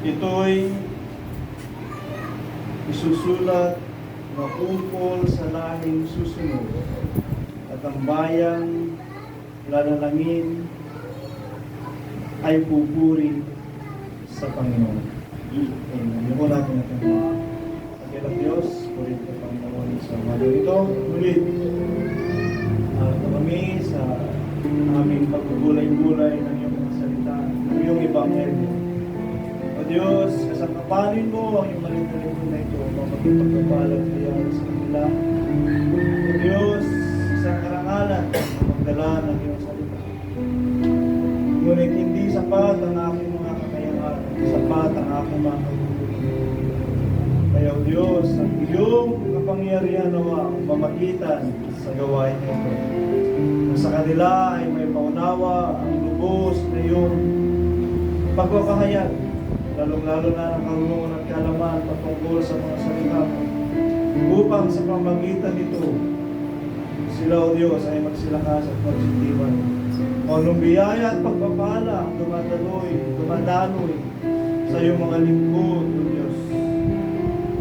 Ito'y isusulat na ukol sa lahing susunod at ang bayang lalangin ay pupuri sa Panginoon. Amen. Yung natin natin mga pagkilang Diyos, purit ka Panginoon sa mga ito. Ulit, kami sa aming pagbulay-bulay ng iyong mga salita, ng iyong Ebanghelyo. O Diyos, kasangkapanin mo ang iyong maliit na ito, maging pagkabalag niya sa kanila. O Diyos, isang karangalan, magdala ng iyong salita. Ngunit hindi sapat ang aking mga kakayahan, sapat ang aking mga kaguluhan. Kaya o Diyos, ang iyong kapangyarihan nawa ang pamagitan sa gawain nito. Sa kanila ay may paunawa ang lubos na iyong pagpapahayag, lalong-lalo na ng karunungan at kaalaman patungkol sa mga salita mo, upang sa pamagitan nito, sila o Diyos ay magsilakas at magsitiban. O anong biyaya at pagpapala ang dumadaloy sa iyong mga lingkod, o Diyos,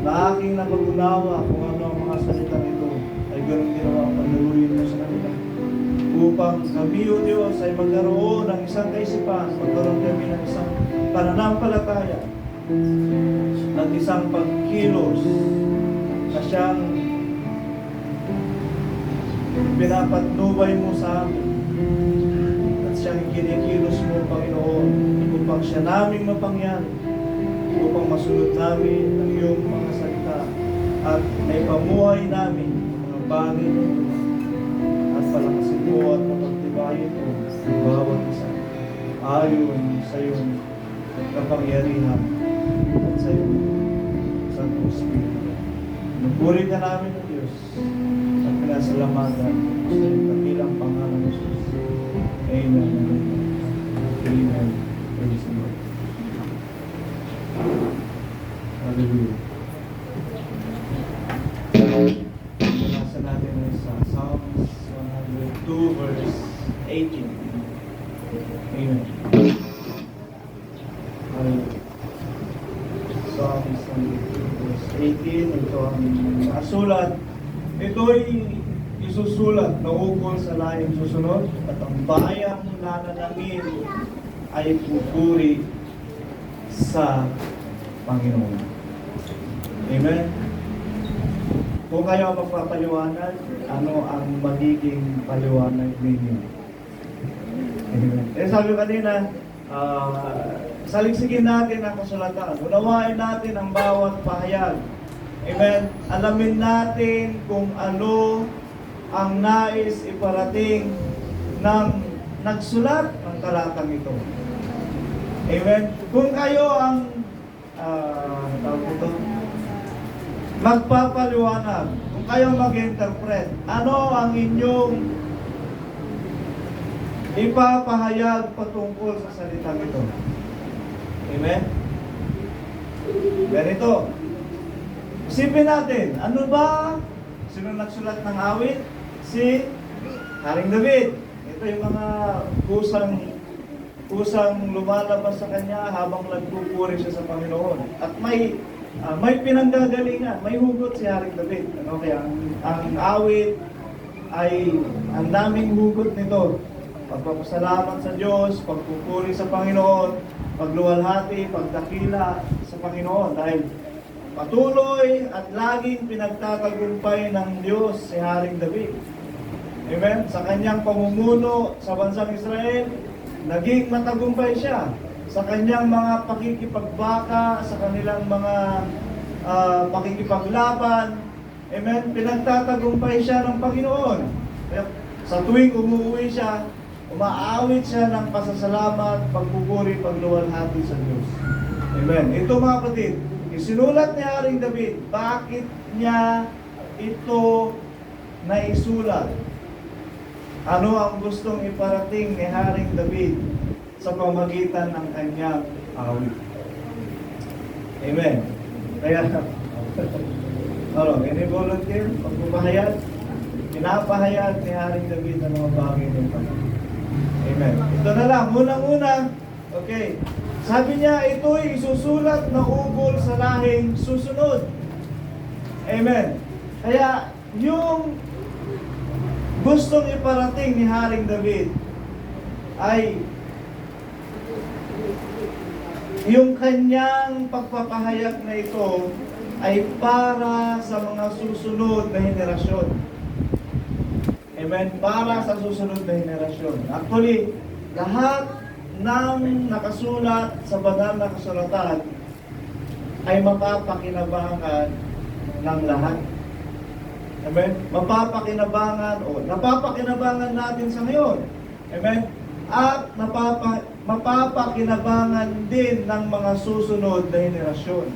na aking napag-unawa kung ano ang mga salita nito, ay ganoon ginawa ang pagdaluyin mo sa kanila. Upang kami, o Diyos, ay magkaroon ng isang kaisipan, magkaroon kami ng isang pananampalataya at isang pagkilos na siyang pinapatnubay mo sa amin at siyang kinikilos mo, Panginoon, upang siya naming mapangyan, upang masunod namin ang iyong mga salita at naipamuhay namin ang mga bagay at palakasin mo at mapagtibayin mo ang bawat isa ayon sa iyong kapangyarihan at sa iyong Santo Espiritu. Nagpuri ka namin ng Diyos at pinasalamatan sa iyong kakilang pangalan ng Jesus. Amen. Amen. Praise the Lord. Hallelujah. Nasa natin sa Psalms 102 verse 18. Amen. Psalms 102 verse 18. Ito ang nasulat. Ito'y isusulat na ukol sa lahing susunod at ang bayang nananangin ay pupuri sa Panginoon. Amen. Kung kayo magpapaliwanag, ano ang magiging paliwanag ninyo? Amen. Sabi ko kanina, saligsigin natin ang kasulatan. Unawain natin ang bawat pahayag. Amen. Alamin natin kung ano ang nais iparating ng nagsulat ng talatang ito. Amen. Kung kayo ang magpapaliwanag, kung kayo mag-interpret, ano ang inyong ipapahayag patungkol sa salitang ito? Amen? Ganito. Isipin natin, ano ba? Sino nagsulat ng awit? Si Haring David. Ito yung mga kusang lumalabas sa kanya habang nagpupuri siya sa Panginoon. At may pinanggagalingan, may hugot si Haring David. Ano kaya? Ang awit ay ang daming hugot nito. Pagpapasalamat sa Diyos, pagpupuri sa Panginoon, pagluwalhati, pagdakila sa Panginoon. Dahil patuloy at laging pinagtatagumpay ng Diyos si Haring David. Amen? Sa kanyang pamumuno sa bansang Israel, naging matagumpay siya. Sa kanyang mga pakikipagbaka, sa kanilang mga pakikipaglaban, amen? Pinagtatagumpay siya ng Panginoon. Sa tuwing umuwi siya, umaawit siya ng pasasalamat, pagpupuri, pagluwalhati sa Diyos. Amen. Ito mga kapatid, isinulat ni Haring David, bakit niya ito naisulat? Ano ang gustong iparating ni Haring David sa pamagitan ng kanyang awit? Amen. Kaya, any volunteer? Pagpapahayag? pinapahayag ni Haring David ng mga bagay ng Panginoon. Amen. Ito na lang, unang-una, okay. Sabi niya, ito'y isusulat na ukol sa lahing susunod. Amen. Kaya, yung gustong iparating ni Haring David ay yung kanyang pagpapahayag na ito ay para sa mga susunod na henerasyon. Amen? Para sa susunod na henerasyon. Actually, lahat ng nakasulat sa banal na kasulatan ay mapapakinabangan ng lahat. Amen? Mapapakinabangan o napapakinabangan natin sa ngayon. Amen? At mapapakinabangan din ng mga susunod na henerasyon.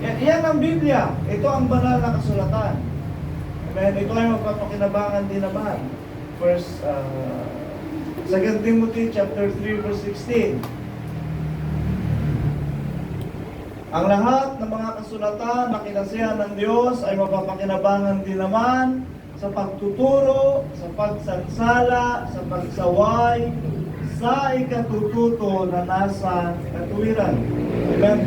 Yan ang Biblia. Ito ang banal na kasulatan. Amen? Ito ay magpapakinabangan din naman. First, 2 Timothy chapter 3 verse 16. Ang lahat ng mga kasulatan na kinasihan ng Diyos ay mapapakinabangan din naman sa pagtuturo, sa pagsansala, sa pagsaway, sa ikatututo na nasa katuwiran. Amen?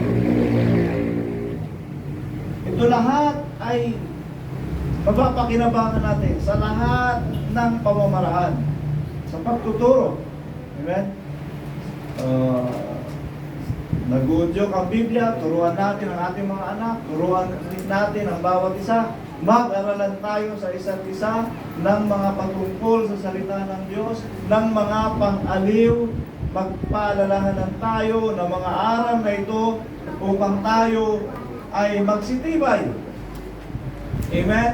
Ito lahat ay mapapakinabangan natin sa lahat ng pamamaraan. Sa pagtuturo. Amen? Nag-uudyok ang Biblia, turuan natin ang ating mga anak, turuan natin ang bawat isa. Mag-aralan tayo sa isa't isa ng mga patungkol sa salita ng Diyos, ng mga pang-aliw, magpaalalahanan tayo ng mga aral na ito upang tayo ay magsitibay. Amen?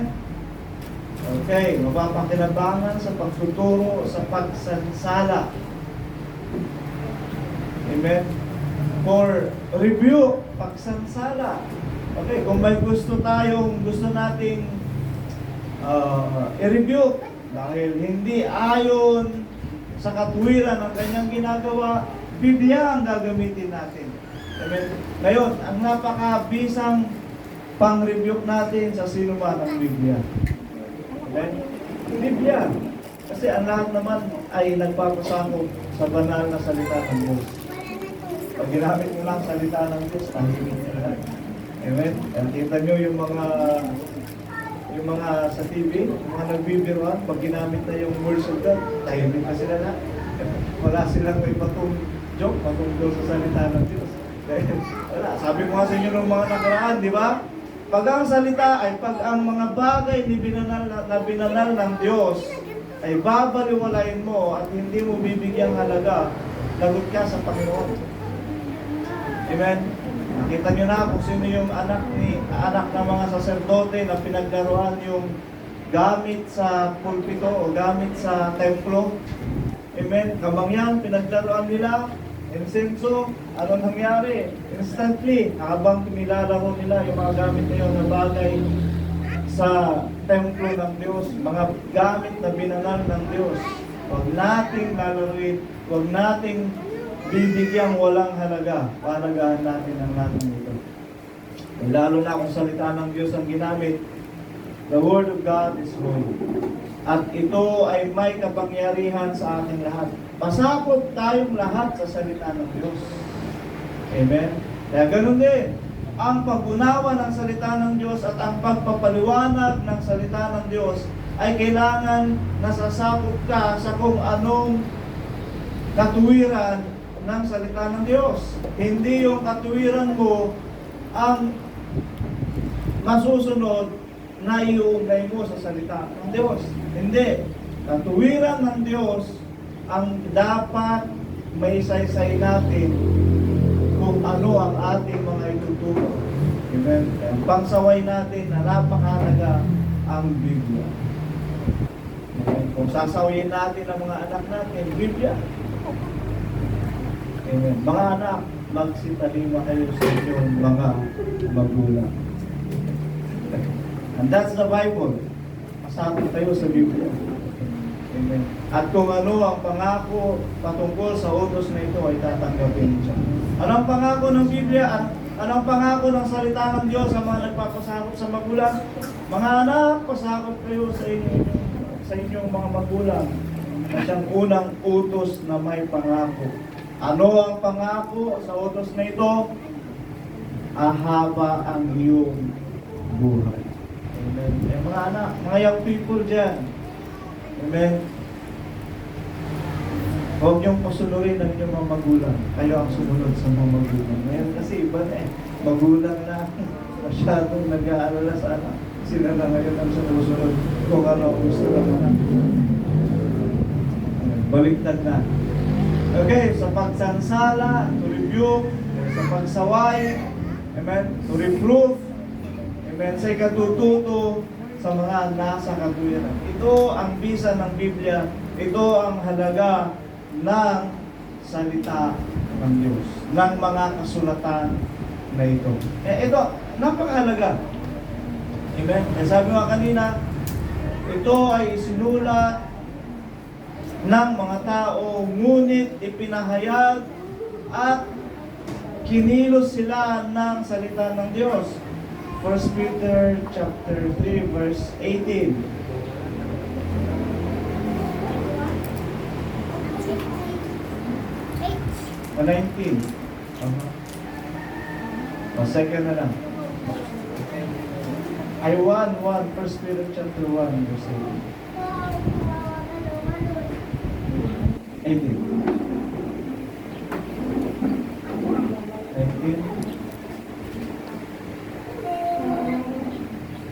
Okay, mapapakinabangan sa pagtuturo, sa pagsansala. Amen? For review, pagsansala. Okay, kung may gusto nating i-review dahil hindi ayon sa katuwiran ng kanyang ginagawa, Biblia ang gagamitin natin. Amen? Ngayon, ang napakabisang pang-review natin sa sino man ang Biblia. Amen? Biblia. Kasi ang lahat naman ay nagpapasakop sa banal na salita ng Diyos. Pag ginamit mo lang salita ng Diyos, tahimik niya lahat. Amen? At kita nyo yung mga sa TV, mga nagbibiruan, pag ginamit na yung words of God, tahimik na sila na. Wala silang may patong joke, patungkol sa salita ng Diyos. Wala. Sabi ko nga sa inyo ng mga nakaraan, di ba? Pag ang salita ay pag ang mga bagay na binanal ng Diyos ay babaliwalain mo at hindi mo bibigyang halaga, lagot ka sa Panginoon. Amen? Nakita nyo na kung sino yung anak ng mga saserdote na pinaglaruan yung gamit sa pulpito o gamit sa templo. Amen? Kamangyan, pinaglaruan nila. Insenso, ano nangyari? Instantly, habang nilalaro nila yung mga gamit na yun na bagay sa templo ng Diyos, mga gamit na binanal ng Diyos. Huwag nating lalaruin, huwag nating bibigyang walang halaga. Pahalagahan natin ang lahat ng ito. Lalo na kung salita ng Diyos ang ginamit, the Word of God is holy. At ito ay may kapangyarihan sa ating lahat. Pasakop tayong lahat sa salita ng Diyos. Amen? Kaya ganun din, ang pag-unawa ng salita ng Diyos at ang pagpapaliwanag ng salita ng Diyos ay kailangan nasasakop ka sa kung anong katuwiran ng salita ng Diyos. Hindi yung katuwiran mo ang masusunod na iuugnay mo sa salita ng Diyos. Hindi. Katuwiran ng Diyos ang dapat may isaysay natin kung ano ang ating mga ituturo. Amen. Ang pangsaway natin na napakahalaga ang Biblia. Amen. Kung sasawayin natin ang mga anak natin, Biblia. Amen. Mga anak, magsitalima kayo sa inyong mga magulang. And that's the Bible. Pasakot tayo sa Biblia. Amen. At kung ano ang pangako patungkol sa utos na ito ay tatanggapin siya. Ano ang pangako ng Biblia? Ano ang pangako ng salita ng Diyos sa mga nagpapasakot sa magulang? Mga anak, pasakot kayo sa inyong mga magulang na siyang unang utos na may pangako. Ano ang pangako sa utos na ito? Ahaba ang iyong buhay. Amen. Mga anak, mga young people dyan. Amen. Huwag niyong pasunurin ang inyong mga magulang. Kayo ang sumunod sa mga magulang. Ngayon kasi iba na eh. Magulang na masyadong nag-aalala sa anak. Sila na ngayon ang sumusunod kung ano ang gusto ng anak. Baliktad na. Okay, sa pagsansala, to rebuke, sa pagsaway, amen, to reproof, amen, sa ikatututo sa mga nasa katuwiran. Ito ang bisa ng Biblia. Ito ang halaga ng salita ng Diyos, ng mga kasulatan na ito. Ito, napakahalaga. Amen. Sabi nga kanina, ito ay isinulat ng mga tao, ngunit ipinahayag at kinilos sila ng salita ng Diyos. 1 Peter chapter 3 verse 18. 19. Second na lang. Ay 1, First Peter chapter 1 verse 18. 19.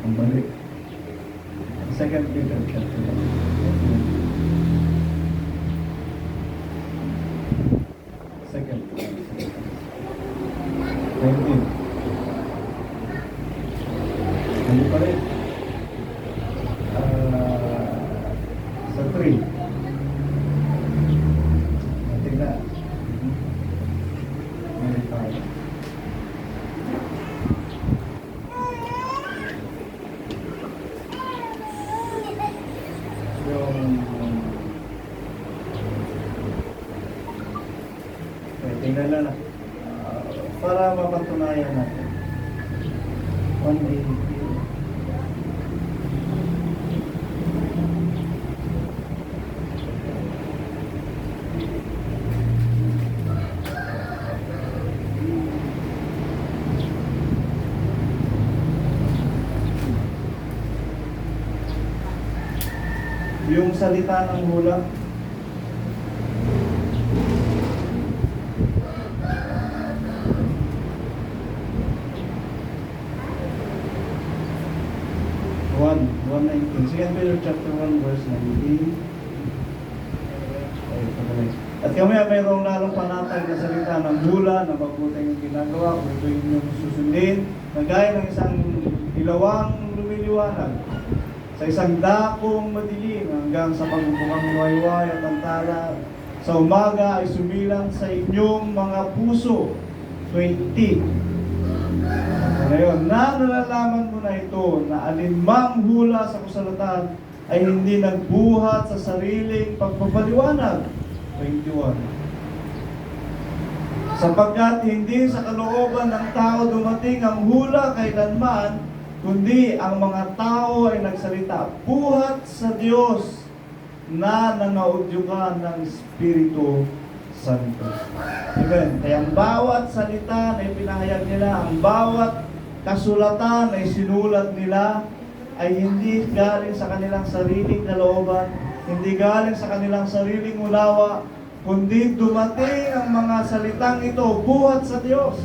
Ang balik. Second Peter chapter 1. Second. 19. Ano pa rin? Sa 3. Tingnan. Meron tayo. Tingnan na lang. Para mapatunayan natin. 180. Yung salita ng hula. Second Peter chapter 1 verse 19. At kami ay mayroong lalong panatag na salita ng hula na mabuting yung ginagawa kung ito inyong susundin na gaya ng isang ilawang lumiliwanag sa isang dakong madilim hanggang sa pagbubukang wayway at antala sa umaga ay sumilang sa inyong mga puso. 20. Ngayon, nalalaman mo na ito na alinmang hula sa kasulatan ay hindi nagbuhat sa sariling pagpapaliwanag. 21. Sapagkat hindi sa kalooban ng tao dumating ang hula kailanman, kundi ang mga tao ay nagsalita buhat sa Diyos na nangaudyukan ng Espiritu Santo. Amen. Kaya ang bawat salita na ipinahayag nila, ang bawat kasulatan na sinulat nila ay hindi galing sa kanilang sariling kalooban, hindi galing sa kanilang sariling unawa, kundi dumating ang mga salitang ito buhat sa Diyos.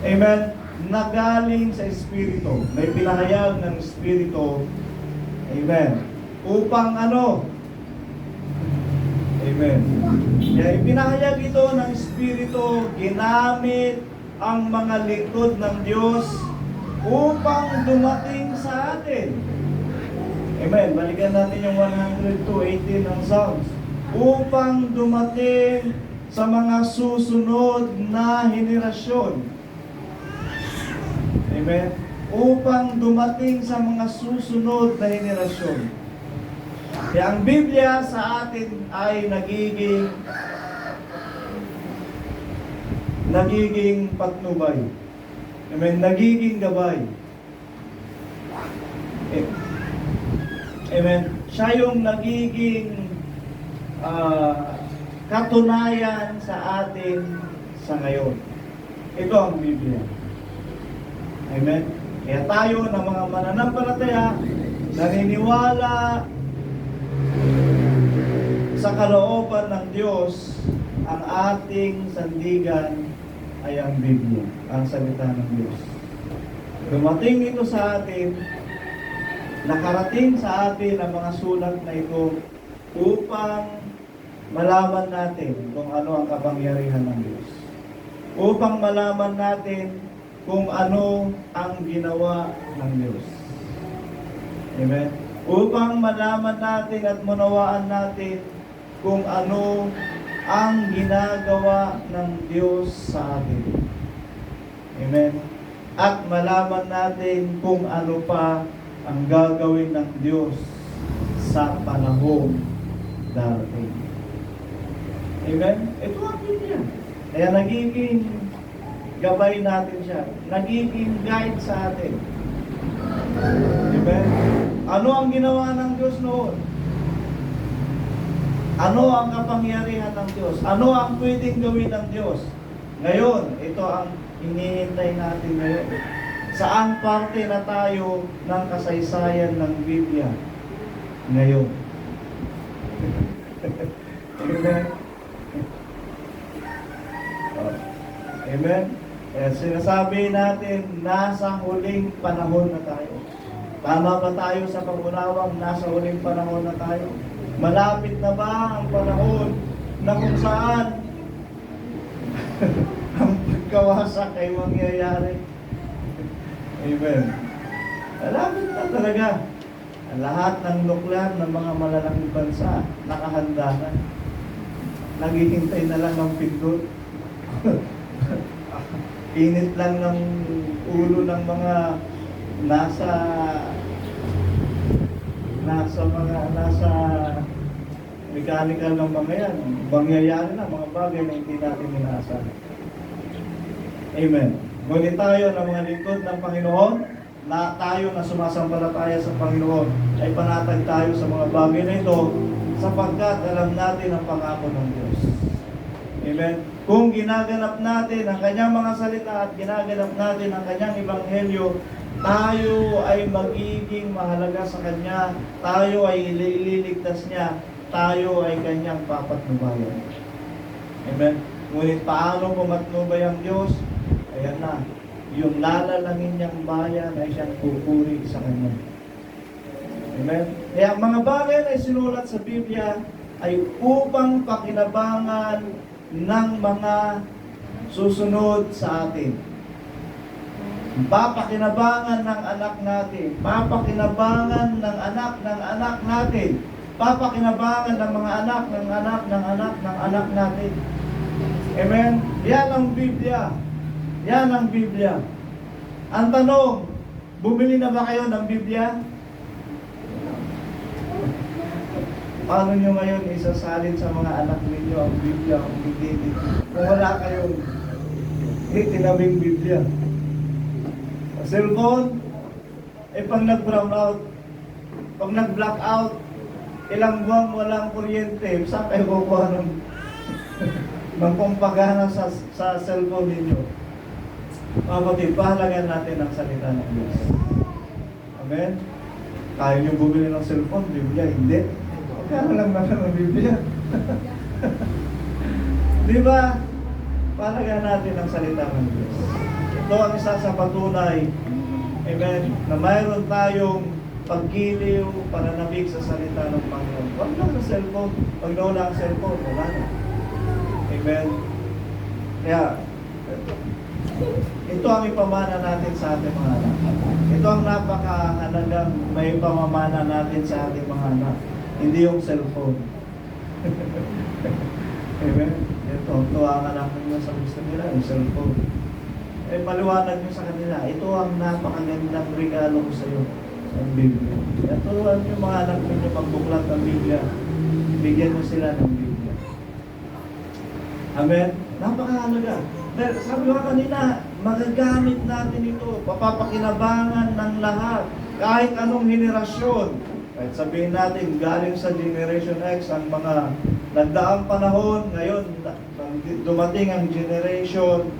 Amen. Na galing sa Espiritu, may pinahayag ng Espiritu. Amen. Upang ano? Amen. Kaya ipinahayag ito ng Espiritu, ginamit ang mga lingkod ng Diyos upang dumating sa atin. Amen. Balikan natin yung 102:18 ng Psalms. Upang dumating sa mga susunod na henerasyon. Amen. Upang dumating sa mga susunod na henerasyon. Kaya ang Biblia sa atin ay nagiging patnubay. Amen. Nagiging gabay. Amen. Siya yung nagiging katunayan sa atin sa ngayon. Ito ang Biblia. Amen. Kaya tayo na mga mananampalataya, naniniwala sa kalooban ng Diyos, ang ating sandigan ay ang Biblia, ang salita ng Diyos. Dumating ito sa atin, nakarating sa atin ang mga sulat na ito upang malaman natin kung ano ang kapangyarihan ng Diyos. Upang malaman natin kung ano ang ginawa ng Diyos. Amen? Upang malaman natin at munawaan natin kung ano ang ginagawa ng Diyos sa atin. Amen? At malaman natin kung ano pa ang gagawin ng Diyos sa panahong darating. Amen? Ito ang Biblia. Kaya nagiging gabay natin siya. Nagiging guide sa atin. Amen? Ano ang ginawa ng Diyos noon? Ano ang kapangyarihan ng Diyos? Ano ang pwedeng gawin ng Diyos? Ngayon, ito ang hinihintay natin ngayon. Saang parte na tayo ng kasaysayan ng Biblia ngayon? Amen? Amen? Kaya sinasabi natin, nasa huling panahon na tayo. Tama ba tayo sa pangunawang nasa huling panahon na tayo? Malapit na ba ang panahon na kung saan ang pagkawasak ay mangyayari? Amen. Malapit na talaga. Ang lahat ng nuklear ng mga malalaking bansa, nakahanda na. Naghihintay na lang ng pindot. Init lang ng ulo ng mga nasa mechanical ng mga yan. Mangyayari na mga bagay na hindi natin inaasahan. Amen. Ngunit tayo na mga lingkod ng Panginoon, na tayo na sumasampalataya sa Panginoon, ay panatag tayo sa mga bagay na ito sapagkat alam natin ang pangako ng Diyos. Amen. Kung ginaganap natin ang kanyang mga salita at ginaganap natin ang kanyang ebanghelyo, tayo ay magiging mahalaga sa kanya, tayo ay ililigtas niya, tayo ay kanyang papatnubayan. Amen. Ngunit paano pumatnubay ang Diyos? Ayan na, yung lalalangin niyang bayan ay siyang pupuri sa kanya. Amen. Kaya ang mga bagay na isinulat sa Biblia ay upang pakinabangan ng mga susunod sa atin. Papakinabangan ng anak natin, papakinabangan ng anak natin, papakinabangan ng mga anak ng anak ng anak ng anak natin. Amen? Yan ang Biblia. Yan ang Biblia. Ang tanong, bumili na ba kayo ng Biblia? Paano nyo ngayon isasalin sa mga anak ninyo ang Biblia kung hindi? Kung wala kayong tinabing Biblia. Ang cellphone, pag nag-brown out, pag nag-black out, ilang buwan walang kuryente, saan kayo kukuha ng magpumpagana sa cellphone ninyo? Kapatid, pahalagan natin ang salita ng Diyos. Amen? Kaya nyo bumili ng cellphone, Biblia, hindi. Kaya lang naman ang Biblia. Di ba? Pahalagan natin ang salita ng Diyos. Ito ang isa sa patunay, amen, na mayroon tayong pagkiliw, pananabik sa salita ng Panginoon. Huwag lang sa cellphone. Pag nawala ang cellphone, wala na. Amen. Kaya, ito ang ipamana natin sa ating mga anak. Ito ang napakahalagang may pamamana natin sa ating mga anak. Hindi yung cellphone. Amen. Ito, tuwa ang anak nyo sa gusto nila, yung cellphone. Paliwanag nyo sa kanila, ito ang napakagandang regalo ko sa iyo, sa Biblia. Kaya turuan nyo mga anak nyo magbuklat ng Biblia. Bigyan nyo sila ng Biblia. Amen? Napakahalaga. Dahil sabi ko kanina, magagamit natin ito, papapakinabangan ng lahat Kahit anong henerasyon, kahit sabihin natin galing sa Generation X ang mga nagdaang panahon, ngayon dumating ang Generation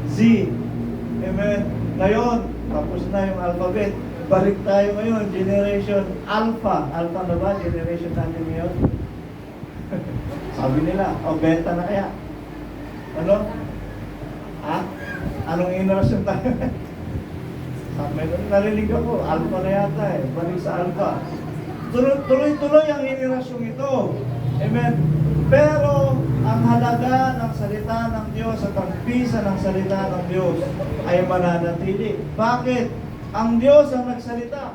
Z. Amen. Ngayon, tapos na yung alphabet. Balik tayo ngayon, Generation Alpha. Alpha na ba? Generation natin ngayon? Sabi nila, beta na kaya? Ano? Anong generation tayo? Narinig ako, Alpha na yata balik sa Alpha. Tuloy-tuloy ang henerasyon ito. Amen. Pero ang halaga ng salita ng Diyos at ang bisa ng salita ng Diyos ay mananatili. Bakit? Ang Diyos ang nagsalita.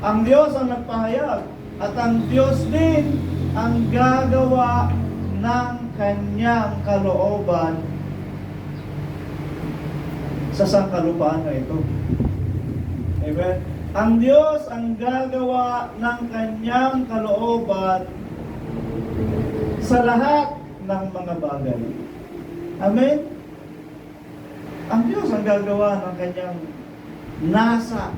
Ang Diyos ang nagpahayag. At ang Diyos din ang gagawa ng kanyang kalooban sa sangkalupaan na ito. Amen. Ang Diyos ang gagawa ng kanyang kalooban sa lahat ng mga bagay. Amen? Ang Diyos ang gagawa ng kanyang nasa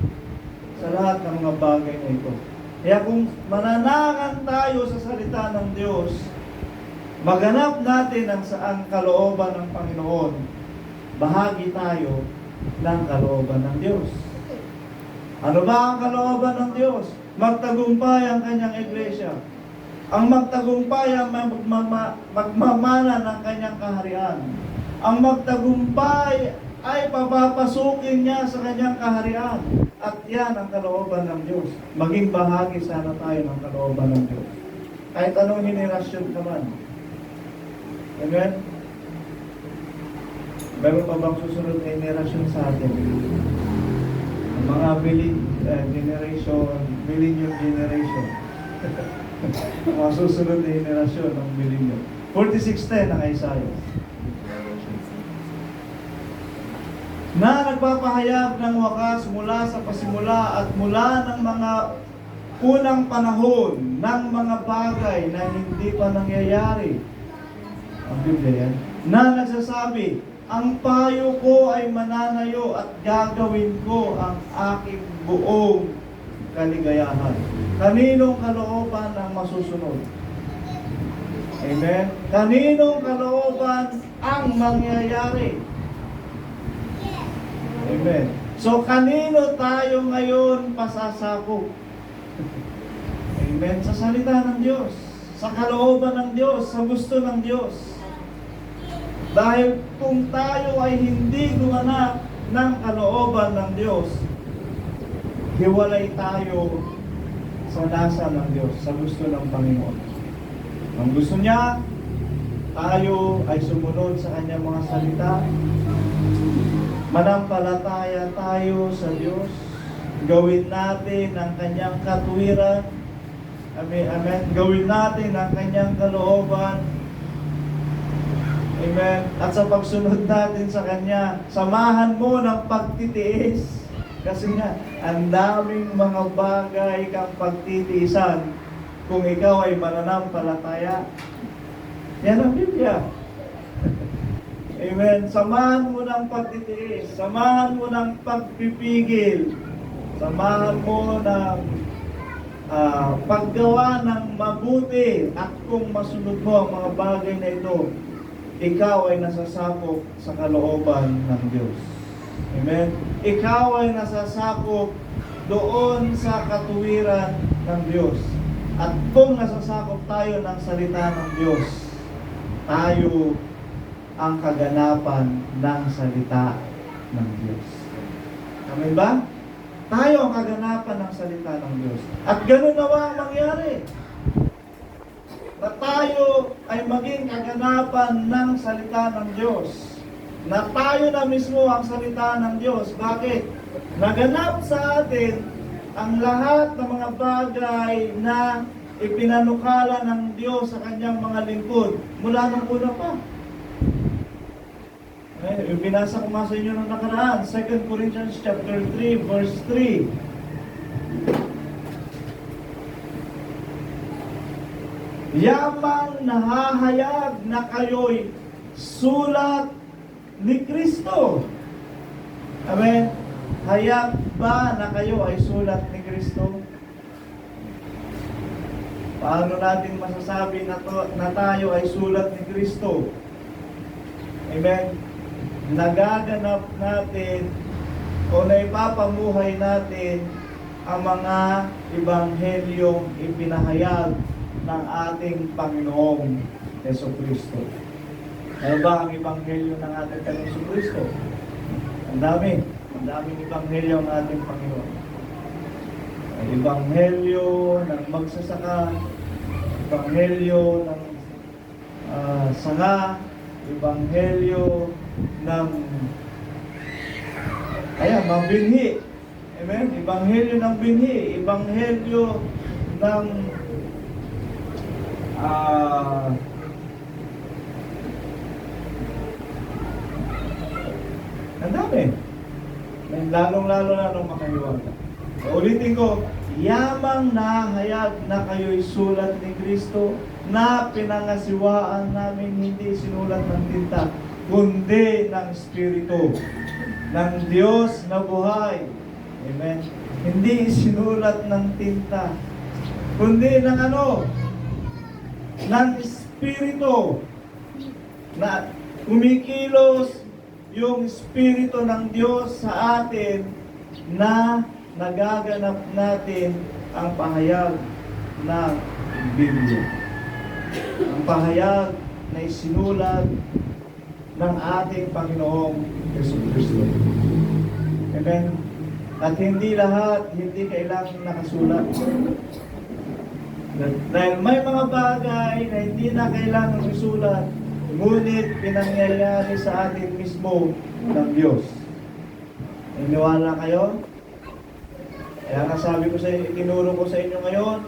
sa lahat ng mga bagay na ito. Kaya kung mananagan tayo sa salita ng Diyos, maganap natin ang kalooban ng Panginoon, bahagi tayo ng kalooban ng Diyos. Ano ba ang kalooban ng Diyos? Magtagumpay ang kanyang iglesia. Ang magtagumpay ay magmamana ng kanyang kaharian. Ang magtagumpay ay papapasukin niya sa kanyang kaharian. At yan ang kalooban ng Diyos. Maging bahagi sana tayo ng kalooban ng Diyos. Kahit anong henerasyon ka man. Amen? Meron pa bang susunod na henerasyon sa atin? Ang mga millennium generation. Ang mga susunod na henerasyon ng millennium. 46:10 ng Isaiah. Na nagpapahayag ng wakas mula sa pasimula at mula ng mga unang panahon ng mga bagay na hindi pa nangyayari. Ang Biblia yan. Na nagsasabi, ang payo ko ay mananayo at gagawin ko ang aking buong kaligayahan. Kaninong kalooban ang masusunod? Amen? Kaninong kalooban ang mangyayari? Amen. So, kanino tayo ngayon pasasakop? Amen. Sa salita ng Diyos, sa kalooban ng Diyos, sa gusto ng Diyos. Dahil kung tayo ay hindi gumanap ng kalooban ng Diyos, hiwalay tayo sa nasa ng Diyos, sa gusto ng Panginoon. Ang gusto niya, tayo ay sumunod sa kanyang mga salita, manampalataya tayo sa Diyos, gawin natin ang kanyang katuwiran, amen, amen, gawin natin ang kanyang kalooban, amen, at sa pagsunod natin sa kanya, samahan mo ng pagtitiis, kasi nga, ang daming mga bagay kang pagtitiisan kung ikaw ay mananampalataya. Yan ang Biblia. Amen. Samahan mo ng pagtitiis. Samahan mo ng pagpipigil. Samahan mo ng paggawa ng mabuti. At kung masunod mo ang mga bagay na ito, ikaw ay nasasakop sa kalooban ng Diyos. Amen. Ikaw ay nasasakop doon sa katuwiran ng Diyos. At kung nasasakop tayo ng salita ng Diyos, tayo ang kaganapan ng salita ng Diyos. Amen ba? Tayo ang kaganapan ng salita ng Diyos. At ganun nawa ang mangyari. Na tayo ay maging kaganapan ng salita ng Diyos. Na tayo na mismo ang salita ng Diyos. Bakit? Naganap sa atin ang lahat ng mga bagay na ipinanukala ng Diyos sa kanyang mga lingkod mula nung una pa. Yung binasa ko nga sa inyo nung nakaraan, 2 Corinthians chapter 3, verse 3. Yamang nahahayag na kayo'y sulat ni Kristo. Amen. Hayag ba na kayo ay sulat ni Kristo? Paano natin masasabi na tayo ay sulat ni Kristo? Amen? Nagaganap natin o naipapamuhay natin ang mga ebanghelyong ipinahayag ng ating Panginoong Jesucristo. Ano ba ang ebanghelyo ng ating Panginoong Jesucristo? Ang daming ebanghelyo ng ating Panginoon. Ang ebanghelyo ng magsasaka, ebanghelyo ng sanga, ebanghelyo ng mga binhi. Amen? Ebanghelyo ng binhi, ebanghelyo ng ang dami. Lalong-lalo na nung makahiwaga. Ulitin ko, yamang nahayag na kayo'y sulat ni Kristo na pinangasiwaan namin hindi sinulat ng tinta, kundi ng Espiritu ng Diyos na buhay. Amen. Hindi sinulat ng tinta, kundi ng ano? Ng Espiritu na kumikilos yung Espiritu ng Diyos sa atin na nagaganap natin ang pahayag ng Biblia. Ang pahayag na isinulat ng ating Panginoong Jesucristo. Amen? At hindi lahat, hindi kailangang nakasulat. Dahil may mga bagay na hindi na kailangang isulat, ngunit pinangyayari sa atin mismo ng Diyos. Iniwala kayo? Kaya nga sabi ko sa inyo, itinuro ko sa inyo ngayon,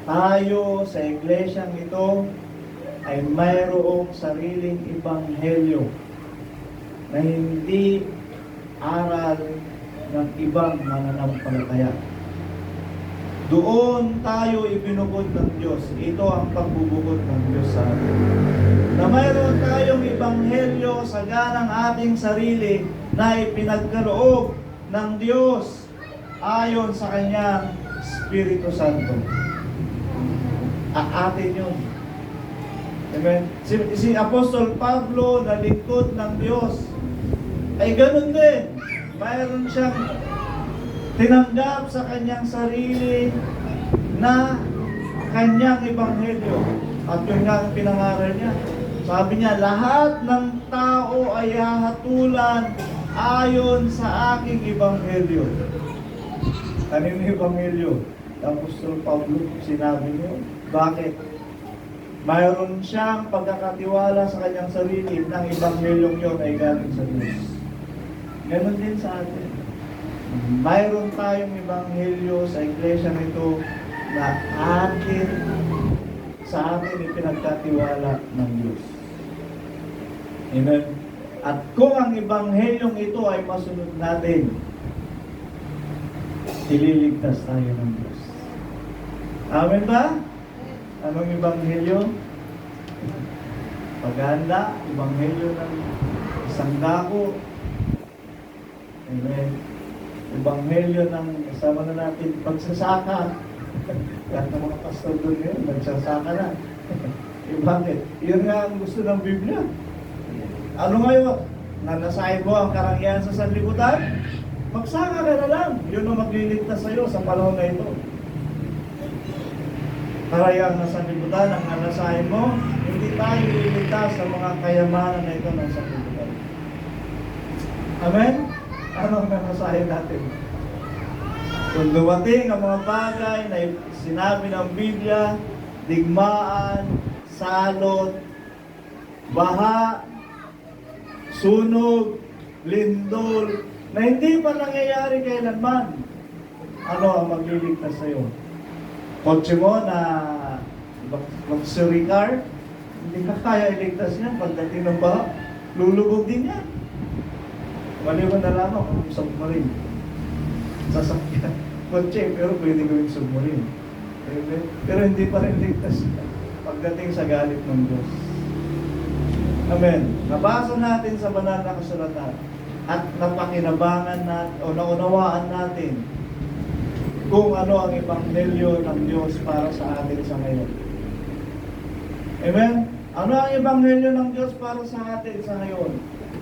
tayo sa iglesyang ito ay mayroong sariling ebanghelyo na hindi aral ng ibang mananampalataya. Doon tayo ibinukod ng Diyos. Ito ang pagbubukod ng Diyos sa atin. Na mayroon tayong ebanghelyo sa ganang ating sarili na ipinagkaloob ng Diyos ayon sa Kanyang Espiritu Santo. Atin yun. Amen. Si Apostol Pablo na lingkod ng Diyos ay ganun din. Mayroon siyang tinanggap sa kanyang sarili na kanyang ebanghelyo. At yun nga ang pinangaral niya. Sabi niya, lahat ng tao ay hahatulan ayon sa aking ebanghelyo. Kanino ebanghelyo? Apostol Pablo, sinabi niyo. Bakit? Mayroon siyang pagkakatiwala sa kanyang sarili ng ebanghelyong yun ay galing sa Diyos. Ganon din sa atin. Mayroon tayong ebanghelyo sa iglesia nito na sa atin ipinagkatiwala ng Diyos. Amen. At kung ang ebanghelyong ito ay masunod natin, ililigtas tayo ng Diyos. Amen ba? Anong ebanghelyo? Paghahanda, ebanghelyo ng isang dako. Amen. Ebanghelyo ng kasama na natin pagsasaka. Lahat ng mga pastor doon ngayon, nagsasaka na. Bakit? Yun nga ang gusto ng Biblia. Ano ngayon? Nanasahin mo ang karangyaan sa sanlibutan? Magsaka ka na lang. Yun ang magliligtas sa'yo sa panahon na ito. Karayang na sanlibutan ang nanasahin mo, hindi tayo liligtas sa mga kayamanan na ito ng sanlibutan. Amen? Anong nanasahin natin? Kung dumating ang mga bagay na sinabi ng Biblia, digmaan, salot, baha, sunog, lindol, na hindi pa nangyayari kailanman, ano ang magliligtas sa'yo? Kotse mo na luxury car, hindi ka kaya iligtas niya. Pagdating ng baha, lulubog din yan. Maliwan na lamang kung submarine. Sasakyan. Kotse, pero pwede gawing submarine. Pero hindi pa rin ligtas pagdating sa galit ng Diyos. Amen. Nabasa natin sa banal na kasulatan at napakinabangan natin o naunawaan natin kung ano ang ebanghelyo ng Diyos para sa atin sa ngayon. Amen? Ano ang ebanghelyo ng Diyos para sa atin sa ngayon?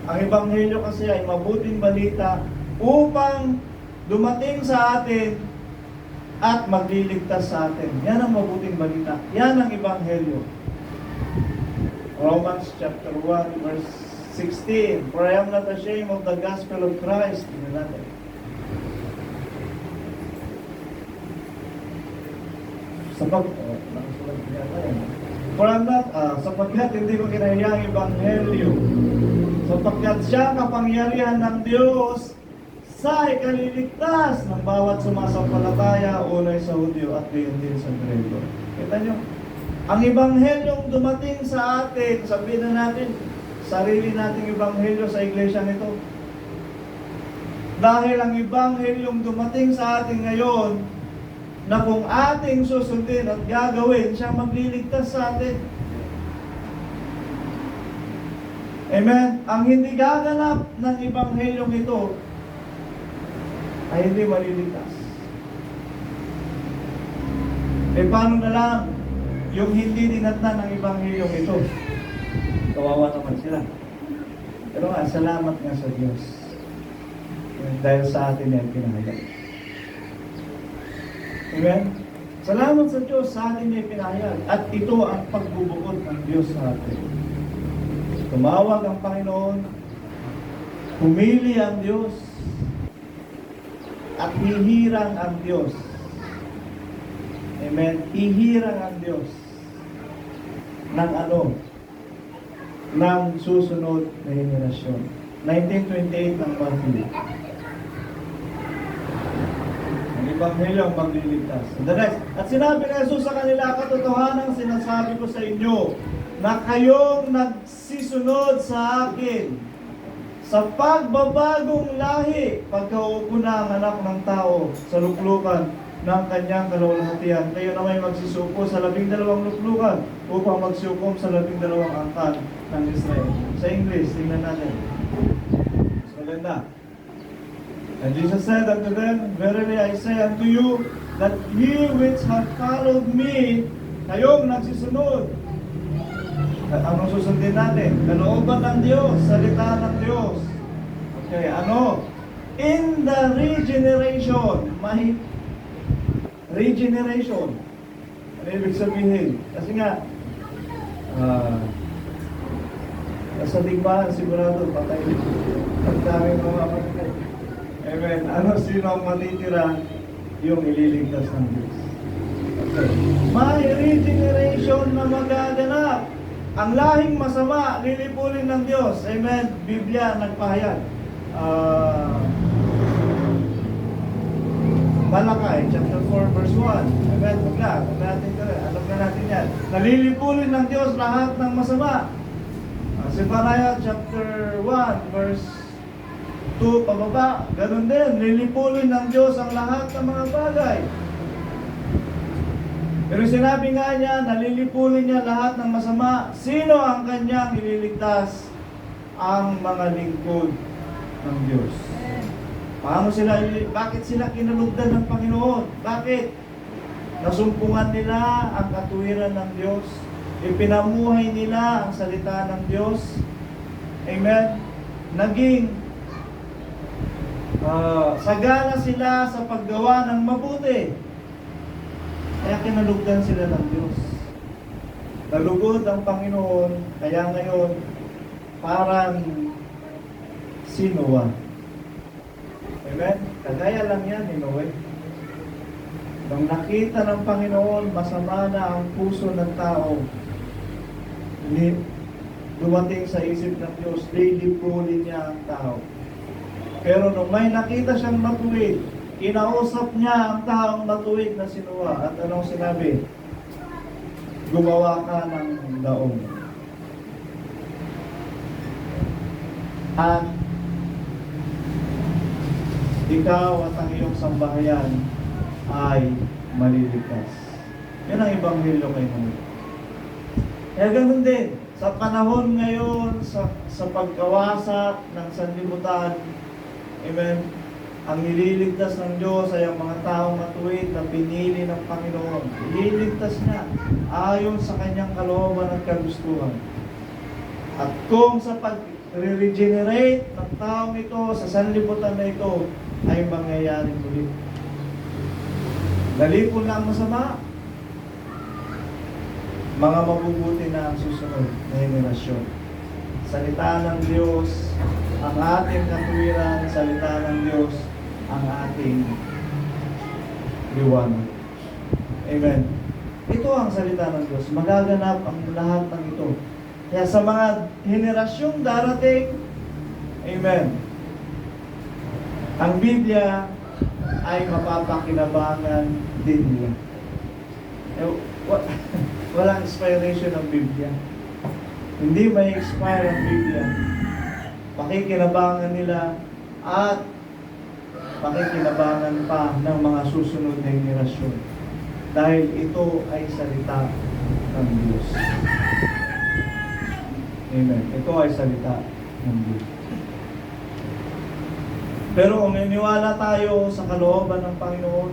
Ang ebanghelyo kasi ay mabuting balita upang dumating sa atin at magliligtas sa atin. Yan ang mabuting balita. Yan ang ebanghelyo. Romans chapter 1 verse 16. For I am not ashamed of the gospel of Christ. Tingnan natin. Sapagkat hindi ko kinahiyang ang ebanghelyo, sapagkat siya kapangyarihan ng Diyos sa ikaliligtas ng bawat sumasampalataya, unay sa Hudyo at gayon din sa Grego. Kita nyo, ang ebanghelyong dumating sa atin, sabihin na natin, sarili nating ebanghelyo sa iglesia nito. Dahil ang ebanghelyong dumating sa atin ngayon, na kung ating susundin at gagawin, siya magliligtas sa atin. Amen? Ang hindi gaganap ng ebanghelyong ito ay hindi maliligtas. Paano na lang yung hindi dinatnan ng ebanghelyong ito? Kawawa naman sila. Pero nga, salamat nga sa Diyos. Dahil sa atin yan pinahayag. Amen? Salamat sa Diyos, sa atin yan pinahayag. At ito ang pagbubukod ng Diyos sa atin. Tumawag ang Panginoon, humili ang Diyos, at hihirang ang Diyos. Amen? Hihirang ang Diyos ng ano? Ng susunod na henerasyon. 1928 ng Matthew. Ang ebanghelyo ang magliligtas. The next. At sinabi ni Jesus sa kanila, katotohanan sinasabi ko sa inyo, na kayong nagsisunod sa akin sa pagbabagong lahi pagkaupo na ang anak ng tao sa luklukan ng kanyang kalawalhatian. Kayo na may magsisuko sa 12 luklukan upang magsukom sa 12 angkan ng Israel. Sa English, tingnan natin. Mas maganda. And Jesus said unto them, verily I say unto you, that ye which have followed me, kayong nagsisunod. At anong susundin natin? Kalooban ng Diyos, salita ng Diyos. Okay, ano? In the regeneration, may regeneration. Ano ibig sabihin? Kasi nga, sa digmaan, sigurado, patay. Ang daming mga patay. Amen. Ano, sino ang matitira? Yung ililigtas ng Diyos. Okay. May regeneration na magaganap. Ang lahing masama, lilipulin ng Diyos. Amen. Biblia, nagpahayag. Malakay, chapter 4, verse 1. Amen. Alam na natin yan. Nalilipulin ng Diyos lahat ng masama. Zephaniah, chapter 1, verse 2, pababa. Ganun din. Lilipulin ng Diyos ang lahat ng mga bagay. Pero sinabi nga niya, nalilipulin niya lahat ng masama. Sino ang kanyang ililigtas? Ang mga lingkod ng Diyos. Paano sila, bakit sila kinalugdan ng Panginoon? Bakit? Nasumpungan nila ang katuwiran ng Diyos. Ipinamuhay nila ang salita ng Diyos. Amen? Naging sagana sila sa paggawa ng mabuti. Kaya kinalugdan sila ng Diyos. Nalugod ang Panginoon, kaya ngayon, parang si Noah. Amen? Kagaya lang yan ni Noah. Nang nakita ng Panginoon, masama na ang puso ng tao, dumating sa isip ng Diyos, lilipulin niya ang tao. Pero nung may nakita siyang matuwid, kinausap niya ang taong matuwid na si Noah. At anong sinabi? Gumawa ka ng daong. At ikaw at ang iyong sambahayan ay maliligtas. Yan ang ebanghelyo kay Noah. Kaya ganun din. Sa panahon ngayon, sa pagkawasak ng sanlibutan, amen, ang nililigtas ng Diyos ay ang mga taong matuwid na pinili ng Panginoon. Ililigtas niya ayon sa kanyang kalooban at kagustuhan. At kung sa pag-regenerate ng taong ito, sa sanlibutan na ito, ay mangyayari muli. Dali po lang masama, mga mabubuti na ang susunod na henerasyon. Salita ng Diyos, ang ating katuwiran, salita ng Diyos, ang ating liwanag. Amen. Ito ang salita ng Diyos. Magaganap ang lahat ng ito. Kaya sa mga henerasyong darating, amen, ang Biblia ay mapapakinabangan din nila. Walang expiration ng Biblia. Hindi may expire ang Biblia. Pakikinabangan nila at pakikinabangan pa ng mga susunod na henerasyon. Dahil ito ay salita ng Diyos. Amen. Ito ay salita ng Diyos. Pero kung niniwala tayo sa kalooban ng Panginoon,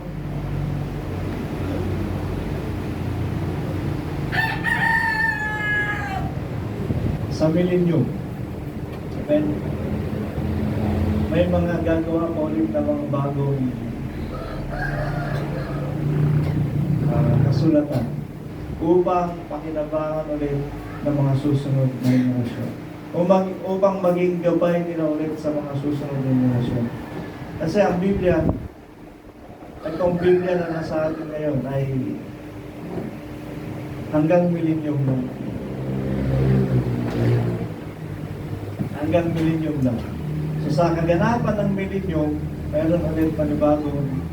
sa milenyum, amen, may mga gagawa pa ulit na mga bagong kasulatan upang pakinabangan ulit ng mga susunod na henerasyon. Upang maging gabay nila ulit sa mga susunod na henerasyon. Kasi ang Biblia, itong Biblia na nasa atin ngayon ay hanggang milenyum lang. Hanggang milenyum lang. So sa kaganapan ng milenyum, mayroon ulit panibagong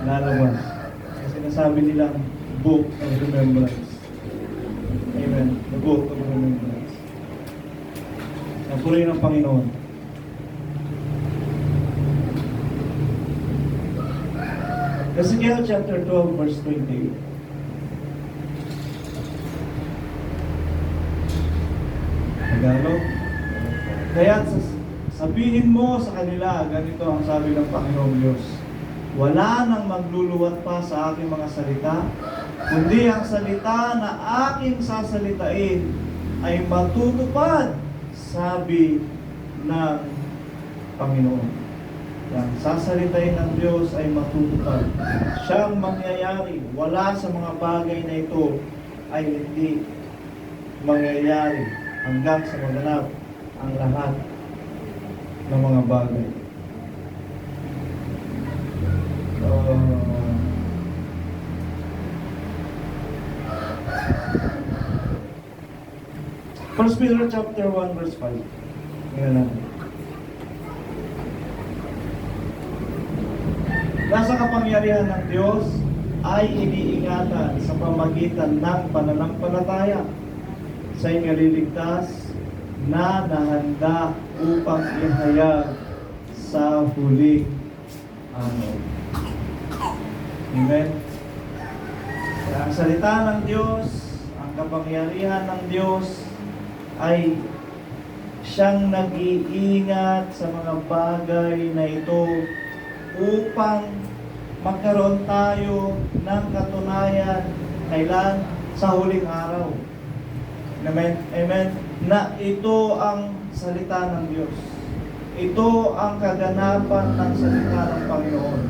lalabas. Kasi sinasabi nilang Book of Remembrance. Amen. The Book of Remembrance. Ang puri ng Panginoon. Ezekiel chapter 12 verse 28. Tagalog. Kaya sabihin mo sa kanila, ganito ang sabi ng Panginoong Diyos, wala nang magluluwat pa sa aking mga salita, kundi ang salita na aking sasalitain ay matutupad, sabi ng Panginoon. Ang sasalitain ng Diyos ay matutupad. Siyang mangyayari. Wala sa mga bagay na ito ay hindi mangyayari hanggang sa maganap ang lahat ng mga bagay. First Peter chapter 1 verse 5. Tingnan natin. Nasa kapangyarihan ng Diyos ay iniingatan sa pamagitan ng pananampalataya sa inaliligtas na nahanda upang ihayag sa huling araw. Amen. Ang salita ng Diyos, ang kapangyarihan ng Diyos ay siyang nag-iingat sa mga bagay na ito upang magkaroon tayo ng katunayan kailan sa huling araw. Amen. Amen. Na ito ang salita ng Diyos. Ito ang kaganapan ng salita ng Panginoon.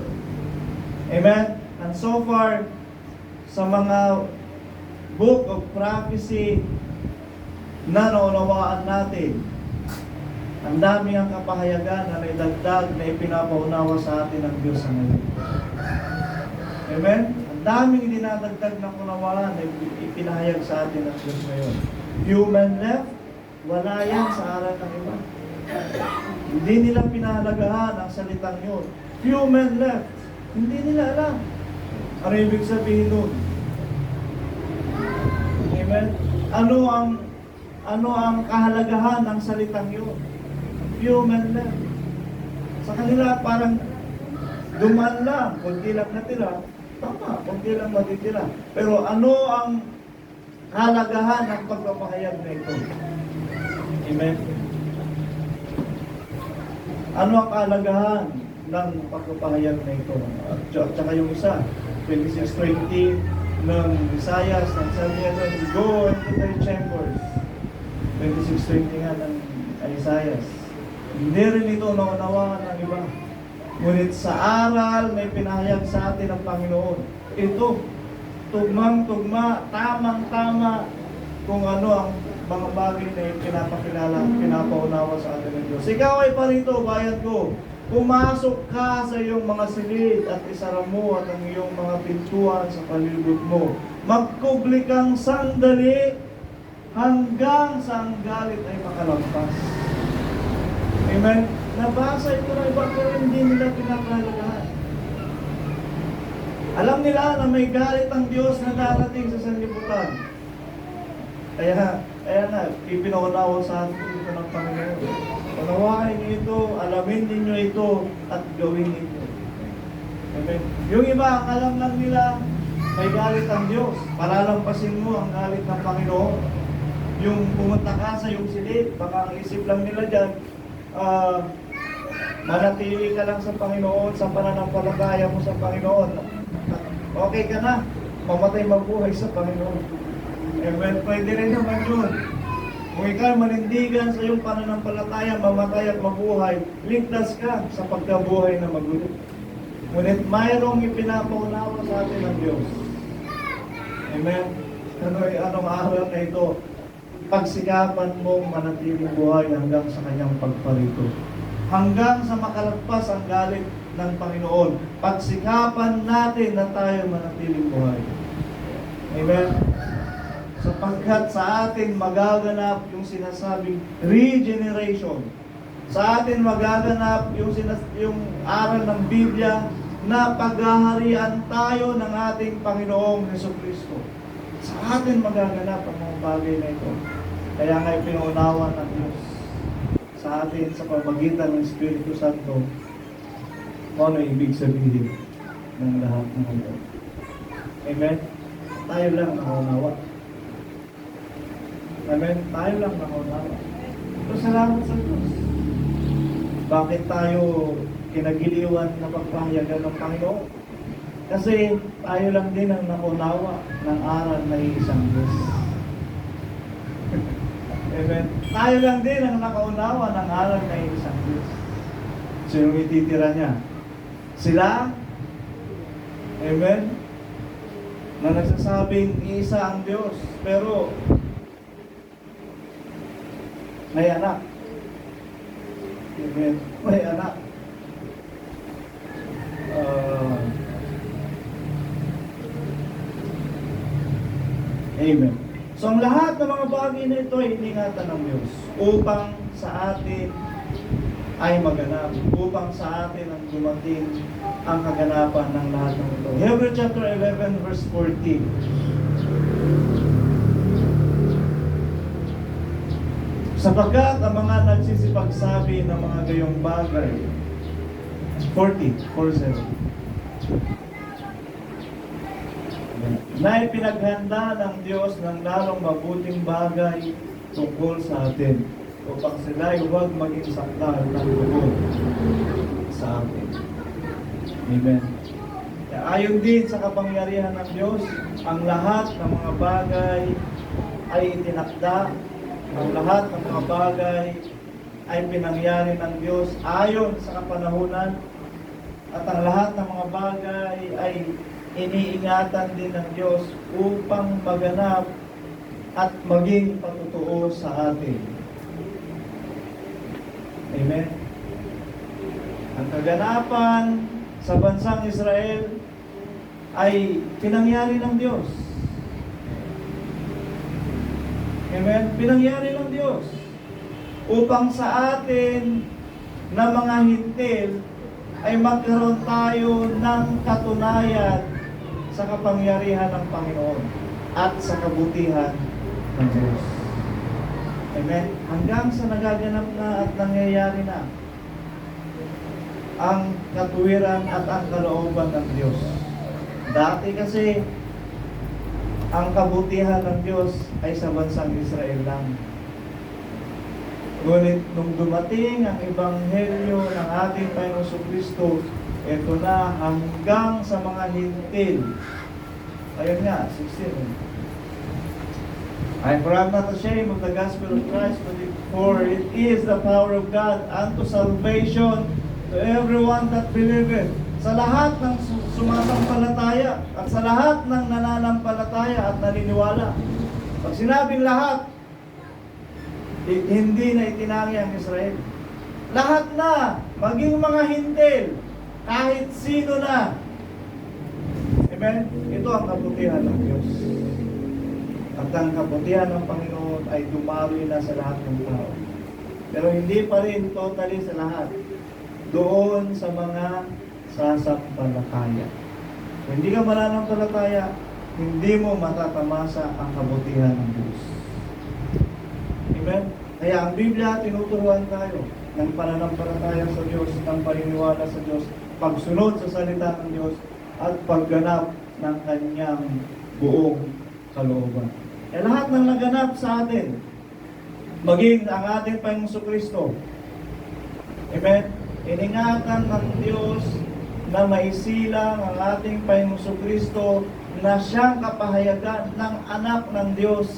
Amen. And so far, sa mga book of prophecy na naunawaan natin, ang dami ang kapahayagan na may dagdag na ipinapaunawa sa atin ng Diyos sa ngayon. Amen? Ang daming dinadagdag na kunawaan na ipinahayag sa atin ng Diyos ngayon. Human left, wala yan sa aral ng iba. Hindi nila pinahalagahan ang salitang yun. Human left, hindi nila alam. Ano ibig sabihin nun? Amen? Ano ang kahalagahan ng salitang yun? Human left. Sa kanila parang dumaan lang, kunti lang natira. Tama, kunti lang matitira. Pero ano ang kalagahan ng pagpapahayag na ito. Amen? Ano ang kalagahan ng pagpapahayag na ito? At saka yung isa, 26:20 ng Isaias, ng sabi niya doon, go into their chambers. 26:20 nga ng Isaias. Hindi rin ito naunawaan ng iba. Ngunit sa aral may pinahayag sa atin ng Panginoon. Ito, tugmang-tugma, tamang-tama kung ano ang mga bagay na pinapakilala, pinapaunawa sa atin ng Diyos. Ikaw ay parito, bayan ko. Pumasok ka sa iyong mga silid at isara mo at ang iyong mga pintuan sa palibot mo. Magkubli kang sandali hanggang sa ang galit ay makalampas. Amen? Nabasa ito na iba pero hindi nila pinakalagahan. Alam nila na may galit ang Diyos na darating sa sanlibutan. Kaya na, ipinaunawa sa atin ito ng Panginoon. Unawain niyo ito, alamin ninyo ito, at gawin ninyo. Amen. Yung iba, ang alam lang nila, may galit ang Diyos. Palalampasin mo ang galit ng Panginoon. Yung pumunta ka sa iyong silid, baka ang isip lang nila dyan, manatili ka lang sa Panginoon, sa pananampalataya mo sa Panginoon. Okay ka na, mamatay mabuhay sa Panginoon. Amen. Pwede rin naman yun. Kung ikaw manindigan sa iyong pananampalataya, mamatay at mabuhay, ligtas ka sa pagkabuhay na magulo. Ngunit mayroong ipinapaunawa sa atin ng Diyos. Amen. Anong aral na ito? Pagsikapan mong manatiling buhay hanggang sa kanyang pagparito. Hanggang sa makalagpas ang galit ng Panginoon. Pagsikapan natin na tayo manatiling buhay. Amen. Sapagkat sa atin magaganap yung sinasabing regeneration. Sa atin magaganap yung aral ng Biblia na paghaharian tayo ng ating Panginoong Jesucristo. Sa atin magaganap ang mga bagay na ito. Kaya nga ipinaunawa ng Diyos sa atin sa pamamagitan ng Espiritu Santo kung ano ibig sabihin ng lahat ng ito. Amen? Tayo lang nakaunawa. Amen? Tayo lang nakaunawa. So, salamat sa Diyos. Bakit tayo kinagiliwan na pagpahayagan ng Panginoon? Kasi tayo lang din ang nakunawa ng aral na iisang Diyos. Amen? Tayo lang din ang nakaunawa ng aral na iisang Diyos. So yung ititira niya, sila, amen, na nagsasabing iisa ang Diyos, pero may anak. Amen? May anak. Amen. So ang lahat ng mga bagay na ito ay iningatan ng Diyos upang sa atin ay maganap, upang sa atin ang dumating ang kaganapan ng lahat ng ito. Hebrews chapter 11 verse 14. Sapagkat ang mga nagsisipagsabi ng mga gayong bagay 40:47 na ipinaghanda ng Diyos ng lalong mabuting bagay tungkol sa atin upang sila'y huwag maging sakdal ng loob sa atin. Amen. Ayon din sa kapangyarihan ng Diyos, ang lahat ng mga bagay ay itinakda, ang lahat ng mga bagay ay pinangyari ng Diyos ayon sa kapanahunan, at ang lahat ng mga bagay ay iniingatan din ng Diyos upang maganap at maging patutuo sa atin. Amen. Ang kaganapan sa bansang Israel ay pinangyari ng Diyos. Amen. Pinangyari ng Diyos upang sa atin na mga hintil ay magkaroon tayo ng katunayan sa kapangyarihan ng Panginoon at sa kabutihan ng Diyos. Amen? Hanggang sa nagaganap na at nangyayari na ang katuwiran at ang kalooban ng Diyos. Dati kasi ang kabutihan ng Diyos ay sa bansang Israel lang. Ngunit nung dumating ang ebanghelyo ng ating Panginoong Kristo, ito na hanggang sa mga hintil. Ayun nga, 16. I am not ashamed of the gospel of Christ, for it is the power of God unto salvation to everyone that believeth. Sa lahat ng sumasampalataya at sa lahat ng nananampalataya at naniniwala. Pag sinabing lahat, hindi na itinangi ang Israel. Lahat na, maging mga hintil, kahit sino na. Amen? Ito ang kabutihan ng Diyos. At ang kabutihan ng Panginoon ay dumaloy na sa lahat ng tao. Pero hindi pa rin totally sa lahat. Doon sa mga sasampalataya. Kung hindi ka mananampalataya, hindi mo matatamasa ang kabutihan ng Diyos. Amen? Kaya ang Biblia, tinuturuan tayo ng pananampalataya sa Diyos, ng paniniwala sa Diyos, pagsunod sa salita ng Diyos, at pagganap ng Kanyang buong kalooban. E lahat ng naganap sa atin, maging ang ating Panginoong Kristo. Amen? Iningatan ng Diyos na maisilang ang ating Panginoong Kristo na siyang kapahayagan ng anak ng Diyos.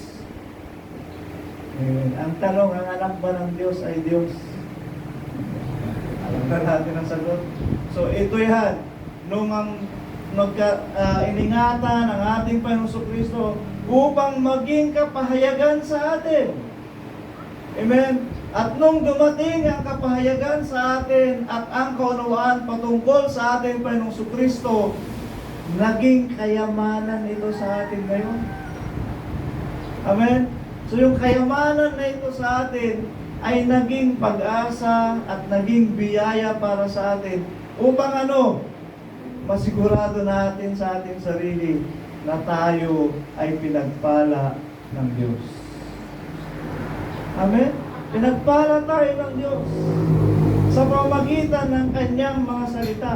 Amen. Ang tanong, ang anak ba ng Diyos ay Diyos? Alam na natin ang sagot. So ito yan, nung ang iningatan ang ating Panginoong Kristo upang maging kapahayagan sa atin. Amen. At nung dumating ang kapahayagan sa atin at ang kaunawaan patungkol sa ating Panginoong Kristo, naging kayamanan ito sa atin ngayon. Amen. So yung kayamanan na ito sa atin ay naging pag-asa at naging biyaya para sa atin upang masigurado natin sa ating sarili na tayo ay pinagpala ng Diyos. Amen? Pinagpala tayo ng Diyos sa pamamagitan ng Kanyang mga salita,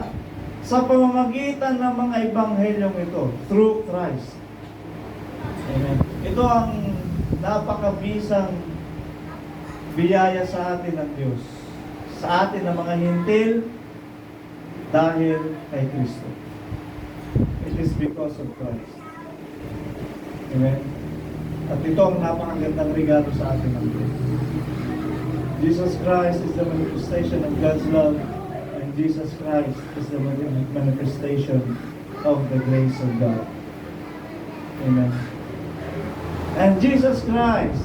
sa pamamagitan ng mga ebanghelyong ito, through Christ. Amen. Ito ang napakabisang biyaya sa atin ng Diyos, sa atin ng mga hintil, dahil kay Kristo. It is because of Christ. Amen? At ito ang napakagandang regalo sa atin ng Diyos. Jesus Christ is the manifestation of God's love, and Jesus Christ is the manifestation of the grace of God. Amen. And Jesus Christ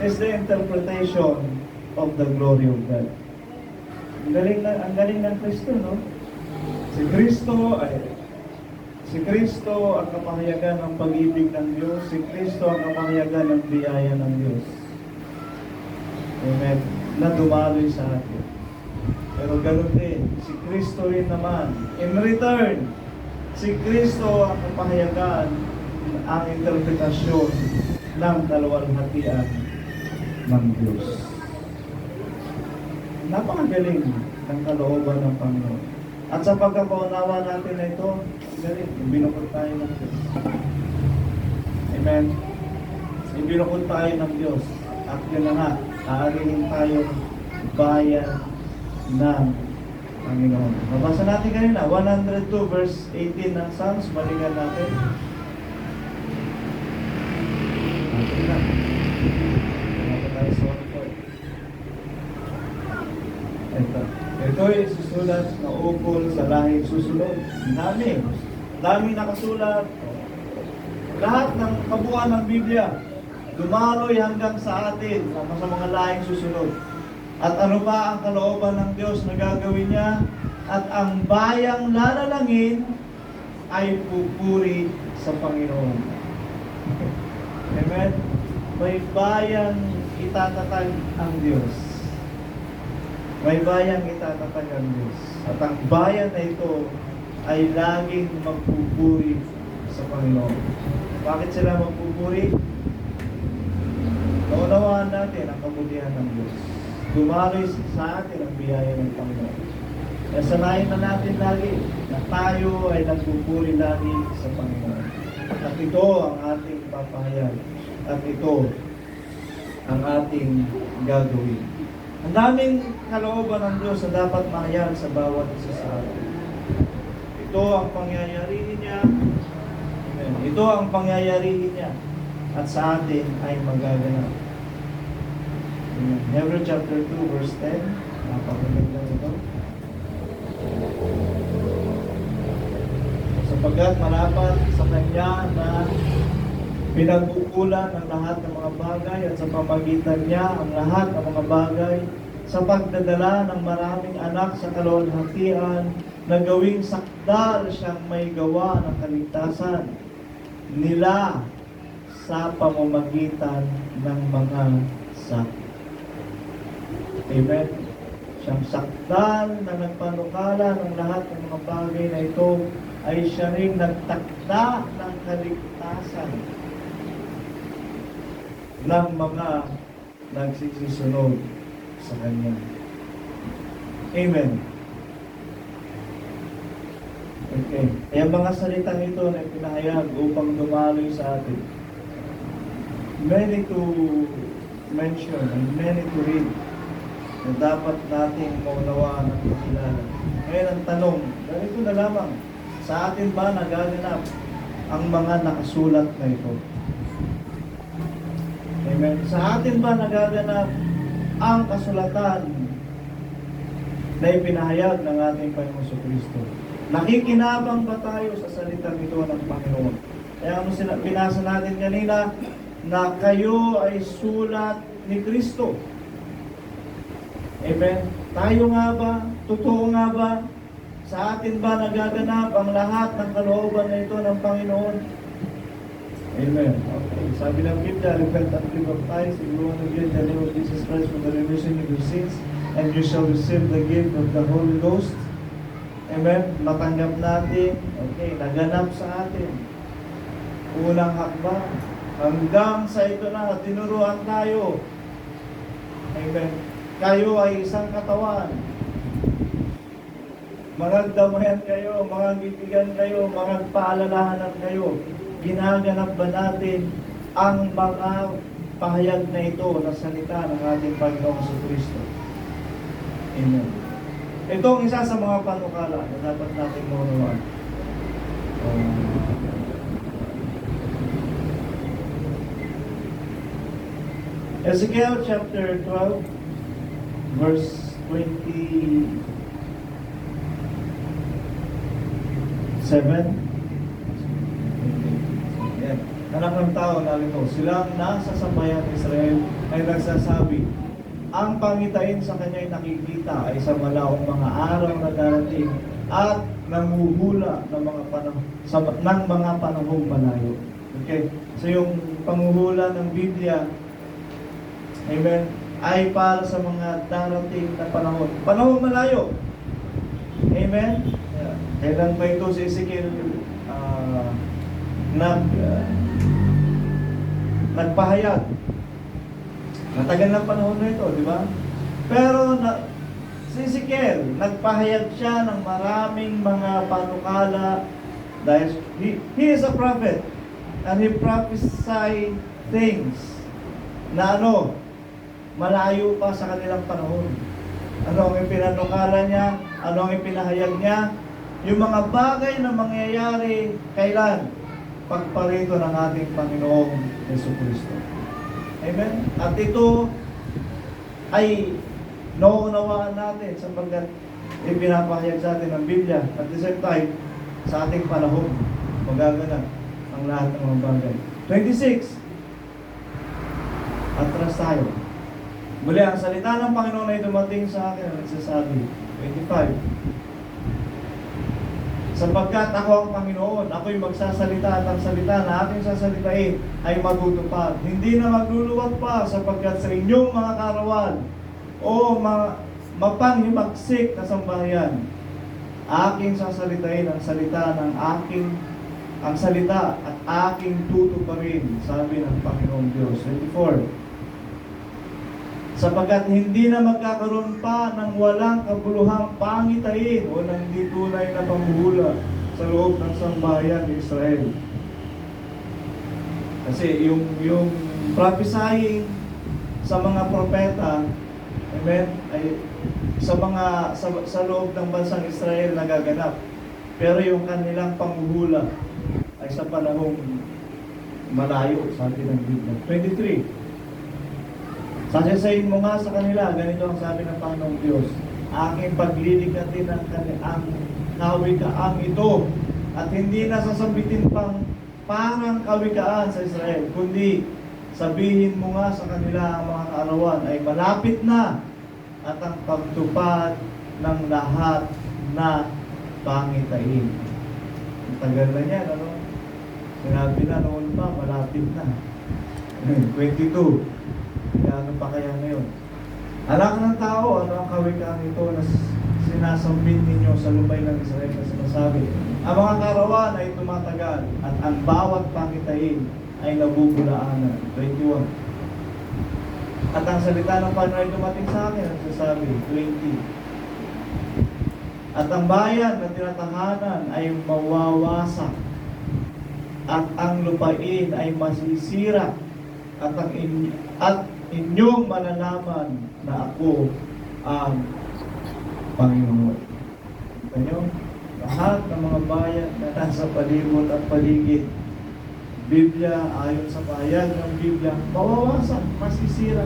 is the interpretation of the glory of God. Ang galing ng Kristo, no? Si Kristo ang kapahayagan ng pag-ibig ng Diyos. Si Kristo ang kapahayagan ng biyaya ng Diyos. Amen. Na dumaloy sa atin. Pero ganoon din, si Kristo rin naman. In return, si Kristo ang kapahayagan, ang interpretasyon ng dalawalhatian ng Diyos. Napakagaling ng kalooban ng Panginoon. At sa pagkakaunawa natin na ito, galing, binukod tayo ng Diyos. Amen. Binukod tayo ng Diyos. At yun na nga, aalihin tayong bayan ng Panginoon. Mabasa natin kanina, 102 verse 18 ng Psalms. Balikan natin. Natin na. Natin tayo sa ito ay susulat na ukol sa lahing susunod. Dami nakasulat. Lahat ng kabuuan ng Biblia dumaloy hanggang sa atin sa mga lahing susunod. At ano ba ang kalooban ng Diyos na gagawin niya? At ang bayang lalangin ay pupuri sa Panginoon. Amen? May bayang itatatag ang Diyos. May bayang itatatag ang Diyos. At ang bayan na ito ay laging magpupuri sa Panginoon. Bakit sila magpupuri? Naunawaan natin ang kabutihan ng Diyos. Dumaloy sa atin ang biyaya ng Panginoon. Kaya sanayin na natin lagi na tayo ay nagpupuri lagi sa Panginoon. At ito ang ating papahayag. At ito ang ating gagawin. Ang daming kalooban ng Diyos na dapat mahayag sa bawat isa sa atin. Ito ang pangyayarihin niya. Amen. Ito ang pangyayarihin niya. At sa atin ay magaganap. Amen. Hebrews chapter 2 verse 10. Napakaganda ito. Sapagkat marapat sa Kanya na pinag-ukulan ang lahat ng mga bagay at sa pamagitan niya ang lahat ng mga bagay sa pagdadala ng maraming anak sa kaluwalhatian na gawing sakdal siyang may gawa ng kaligtasan nila sa pamamagitan ng mga sakit. Amen. Siyang sakdal na nagpanukala ng lahat ng mga bagay na ito ay siya rin nagtakda ng kaligtasan ng mga nagsisisunod sa Kanya. Amen. Okay. Kaya mga salitang ito na pinahayag upang dumaloy sa atin. Many to mention and many to read na dapat nating maunawaan at makilala. Ngayon ang tanong, ganito na lamang, sa atin ba nagaganap ang mga nakasulat na ito? Amen. Sa atin ba nagaganap ang kasulatan na ipinahayag ng ating Panginoon Kristo? Nakikinabang ba tayo sa salitang ito ng Panginoon? Kaya binasa natin kanina na kayo ay sulat ni Kristo. Amen. Tayo nga ba? Totoo nga ba? Sa atin ba nagaganap ang lahat ng kalooban na ito ng Panginoon? Amen. Okay. Sabi ng Biblia, repent and be baptized in the name of Jesus Christ for the remission of your sins, and you shall receive the gift of the Holy Ghost. Amen. Matanggap natin. Okay. Naganap sa atin. Unang hakbang. Hanggang sa ito na, tinuruan tayo. Amen. Kayo ay isang katawan. Magdamayan kayo, magbibigan kayo, magpaalalahanan kayo. Ginaganap ba natin ang mga pahayag na ito na salita ng ating Panginoong Kristo? Amen. Ito ang isa sa mga panukala na dapat natin maunawaan. Ezekiel chapter 12 verse 27. Anak ng tao, narito, silang nasa sambayan ng Israel ay nagsasabi, ang pangitain sa kanya'y nakikita ay sa malaong mga araw na darating at nanguhula ng mga panahong malayo. Okay? So yung panguhula ng Biblia, amen, ay para sa mga darating na panahon. Panahong malayo. Amen? Yeah. Kailan ba ito si Ezekiel nagpahayag? Matagal ng panahon na ito, di ba? Pero si Ezekiel, nagpahayag siya ng maraming mga panukala dahil he is a prophet and he prophesied things na malayo pa sa kanilang panahon. Ano ang ipinanukala niya? Ano ang ipinahayag niya? Yung mga bagay na mangyayari kailan? Pagparito ng ating Panginoong Jesucristo. Amen? At ito ay nauunawaan natin sapagkat ipinapahayag sa atin ng Biblia. At the same time, sa ating panahon, magaganap ang lahat ng mga bagay. 26. Atras tayo. Muli, ang salita ng Panginoon ay dumating sa akin at nagsasabi. 25. Sapagkat ako ang Panginoon, ako'y magsasalita at ang salita na aking sasalitain ay matutupad. Hindi na magluluwag pa sapagkat sa inyong mga karawan o mapanghimagsik na sambahayan, aking sasalitain ang salita ng ang salita at aking tutuparin, sabi ng Panginoong Diyos. 24. Sapagkat hindi na magkakaroon pa ng walang kabuluhang pangitain o ng hindi tunay na pamumuhula sa loob ng sambahayan ni Israel. Kasi yung prophesying sa mga propeta, amen, ay sa loob ng bansang Israel nagaganap. Pero yung kanilang panghuhula ay sa panahong malayo, sabi ng Biblia. 23. Sasayin mo nga sa kanila, ganito ang sabi ng Panginoong Diyos, aking paglilikatin ang kawikaan ito, at hindi na sasabitin pang parang kawikaan sa Israel, kundi sabihin mo nga sa kanila ang mga kaarawan ay malapit na, at ang pagtupad ng lahat na pangitain. Ang tagal na yan, ano? Sinabi na noon pa, malapit na. 22. Ano pa kaya ngayon? Anak ng tao, ano ang kawikaan ito na sinasambit ninyo sa lupain ng Israel na sinasabi? Ang mga karawan ay tumatagal at ang bawat pangitain ay nabubulaanan. 21. At ang salita ng Panginoon ay dumating sa akin at sasabi, 20. At ang bayan na tinatahanan ay mawawasak at ang lupain ay masisira at inyong malalaman na ako ang Panginoon. Kanyo, lahat ng mga bayan na nasa palibot at paligid, Biblia, ayon sa pahayag ng Biblia, mawawasak, masisira.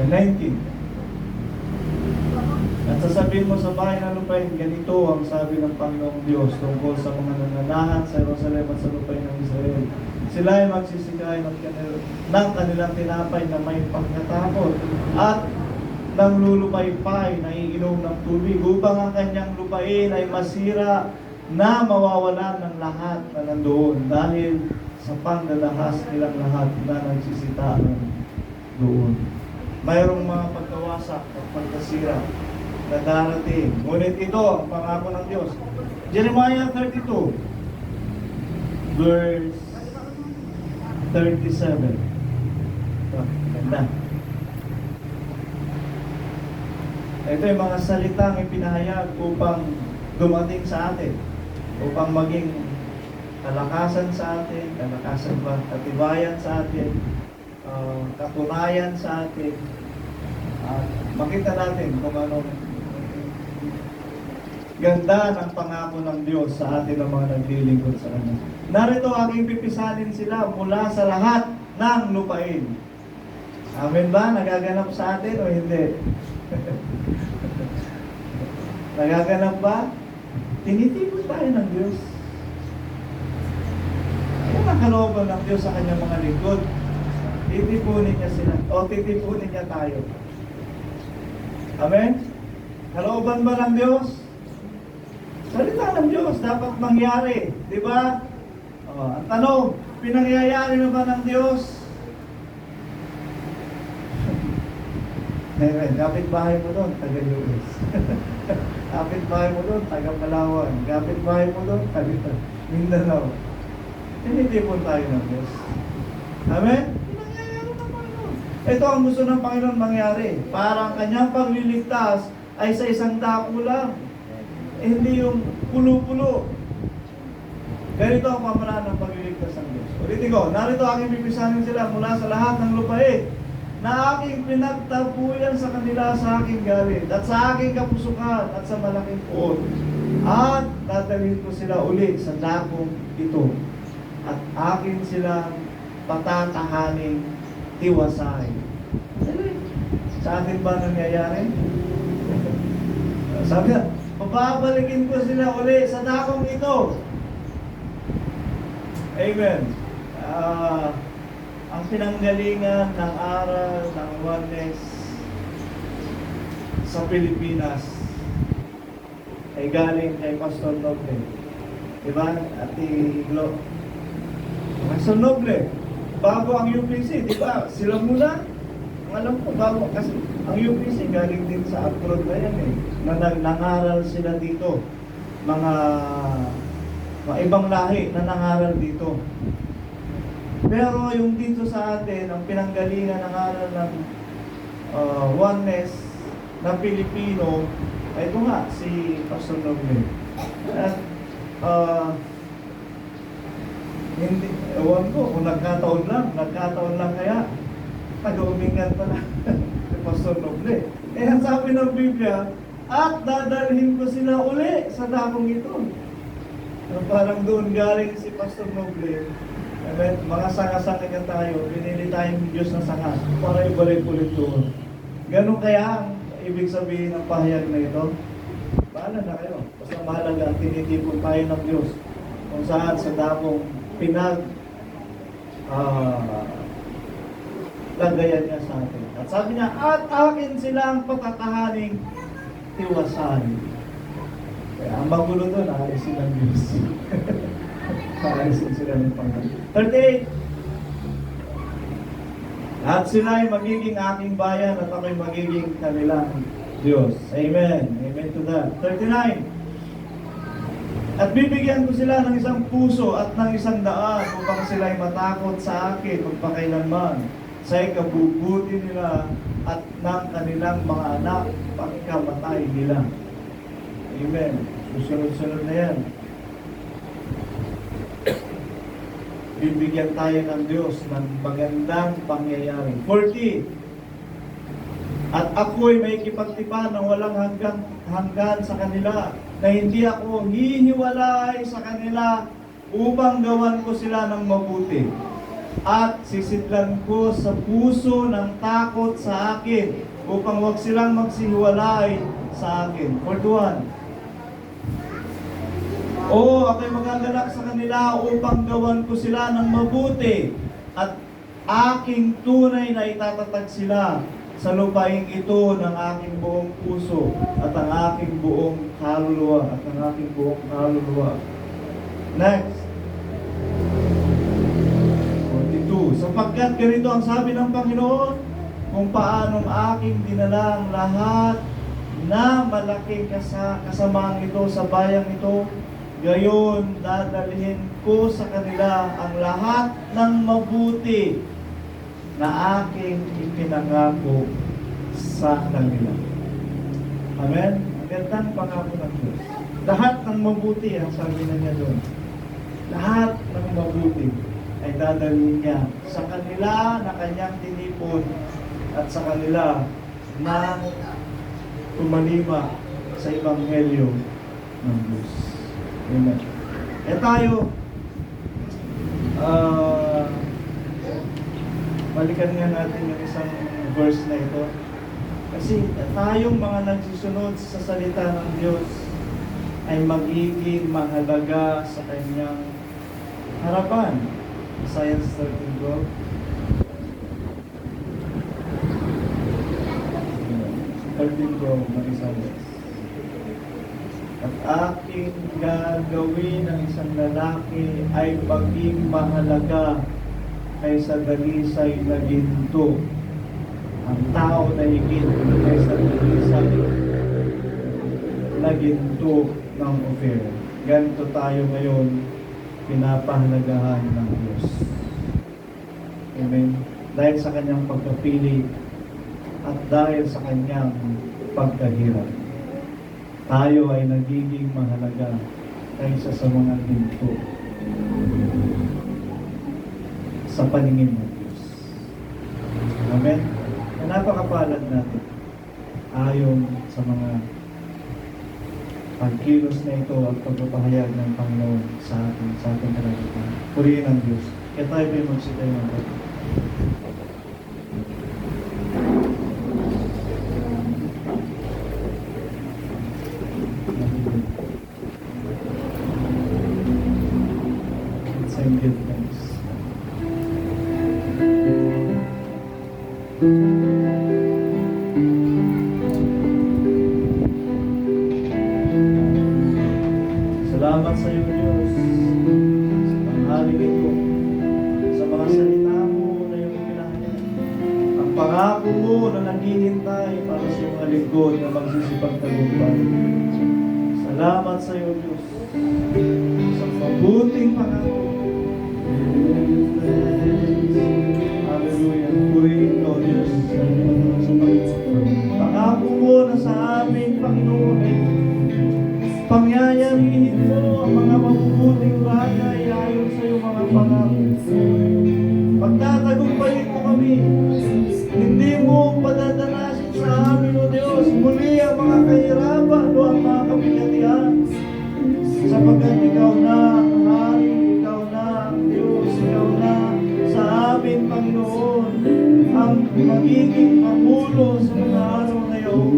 19. At sasabihin mo sa bahay na lupain, ganito ang sabi ng Panginoong Diyos tungkol sa mga nananahan sa Jerusalem at sa lupain ng Israel. Sila ay magsisikain ng kanilang tinapay na may pagkatakot at ng lulupaypay na iinom ng tubig upang ang kanyang lupain ay masira na mawawalan ng lahat na nandoon dahil sa panglalahas nilang lahat na nagsisitaan doon. Mayroong mga pagkawasak at pagkasira na darating. Ngunit ito ang pangako ng Diyos. Jeremiah 32 verse 37. Ganda. Ito yung mga salitang ipinahayag upang dumating sa atin, upang maging kalakasan sa atin, kalakasan ba, katibayan sa atin, katunayan sa atin, at makita natin kung anong ganda ng pangako ng Diyos sa atin ng mga naglilingkod sa Kanya. Narito aking pipisanin sila mula sa lahat ng lupain. Amen ba? Nagaganap sa atin o hindi? Nagaganap ba? Tinitipon tayo ng Diyos. Ano ang kalooban ng Diyos sa Kanyang mga lingkod? Titipunin niya sila o titipunin niya tayo. Amen? Kalooban ba ng Diyos? Salita ng Diyos dapat mangyari, di ba? Ang tanong, pinangyayari na ba ng Diyos? Amen. Kapit-bahay mo doon, taga-US. Kapit-bahay mo doon, taga-Palawan. Kapit-bahay mo doon, taga-Mindanao. Tinitipon tayo ng Diyos. Amen? Pinangyayari ng Panginoon. Ito ang gusto ng Panginoon mangyari. Parang kanyang pagliligtas ay sa isang dako lang. Hindi yung pulo-pulo. Ganito ang pamalaan ng pagliligtas ng Diyos. Ulitin ko, narito aking pipisanin sila mula sa lahat ng lupain na aking pinagtabuyan sa kanila sa aking galit at sa aking kapusukan at sa malaking poon. At dadalhin ko sila ulit sa dakong ito at akin silang patatahaning tiwasay. Sa atin ba nangyayari? Sabi na, babalikin ko sila ulit sa dakong ito. Amen. Ang pinanggalingan ng aral ng oneness sa Pilipinas ay galing kay Pastor Noble. Diba? Ati Glo. Pastor Noble, bago ang UPC, diba? Sila muna. Alam ko, bago. Kasi ang UPC galing din sa abroad na yan eh. Nangaral sila dito. Mga ibang lahi na nangaral dito. Pero yung dito sa atin, ang pinanggalingan ng aral ng oneness na Pilipino, ay ito nga, si Pastor Noble. At Hindi, ewan ko kung nagkataon lang kaya taga-umingan pala si Pastor Noble. Eh, ang sabi ng Biblia, at dadalhin ko sila uli sa dakong ito. So, parang doon galing si Pastor Noble. Amen. Mga sanga-sanga nga tayo, pinili tayong Diyos na sanga para ibalik ulit doon. Ganun kaya ang ibig sabihin ng pahayag na ito? Bahala na kayo. Basta mahalaga, tinitipon tayo ng Diyos kung saan sa dakong lagayan niya sa atin. At sabi niya, at akin silang patatahaning tiwasan. Kaya ang magulo doon, aalisin ng Diyos. Aalisin sila ng Panginoon. 38. At sila ay magiging aking bayan at ako'y magiging kanilang Diyos. Amen. Amen to that. 39. At bibigyan ko sila ng isang puso at ng isang daan upang sila ay matakot sa akin magpakailanman sa ikabubuti nila at ng kanilang mga anak pagkamatay nila. Amen. Susunod-sunod na yan. Bibigyan tayo ng Diyos ng magandang pangyayari. 40. At ako'y may kipagtipan ng walang hanggan sa kanila, na hindi ako hihiwalay sa kanila upang gawan ko sila ng mabuti. At sisidlan ko sa puso ng takot sa akin, upang wag silang magsihiwalay sa akin. 41. O ako'y magagalak sa kanila upang gawan ko sila ng mabuti, at aking tunay na itatatag sila sa lupaing ito ng aking buong puso at ang aking buong kaluluwa Next. 42. Sapagkat ganito ang sabi ng Panginoon, kung paanong aking dinala ang lahat na malaking kasamaang ito sa bayang ito, gayon dadalhin ko sa kanila ang lahat ng mabuti na aking ipinangako sa kanila. Amen? Ang gandang pangako ng Diyos. Lahat ng mabuti, ang sabi na niya doon, lahat ng mabuti ay dadalhin niya sa kanila na kanyang tinipon at sa kanila na tumalima sa Ebanghelyo ng Diyos. Amen. E tayo, balikan nga natin yung isang verse na ito. Kasi tayong mga nagsusunod sa salita ng Diyos ay magiging mahalaga sa kanyang harapan. Isaiah 13:12. At aking gagawin ng isang lalaki ay maging mahalaga kaysa dalisay na ginto. Ang tao na higit kaysa dalisay na ginto ng Ophir. Ganito tayo ngayon pinapahalagahan ng Diyos. Amen. Dahil sa kanyang pagkapili at dahil sa kanyang pagkahirap, tayo ay nagiging mahalaga kaysa sa mga ginto sa paningin ng Diyos. Amen? Napakapalad natin ayon sa mga pagkilos na ito at pagpapahayag ng Panginoon sa ating kalagayan. Purihin ang Diyos. Kaya tayo ba'y magsitay ng Panginoon? Let's give thanks. Salamat sa iyo, Diyos, sa panghaling ito, sa mga salita mo na iyong pinahayag. Ang pangako mo na naghihintay para sa mga lingkod na magsisipagtagumpay. Salamat sa iyo, Diyos, sa mabuting pangako. Hallelujah. Purihin ko, Diyos, pangako mo na sa aming Panginoon ay pangyayarihin mo ang mga mabubuting bagay ayon sa iyong mga pangalan. sapagkat ikaw na ang Hari, ikaw na ang Diyos, ikaw na sa amin, Panginoon, ang magiging Pangulo sa mga araw na iyon.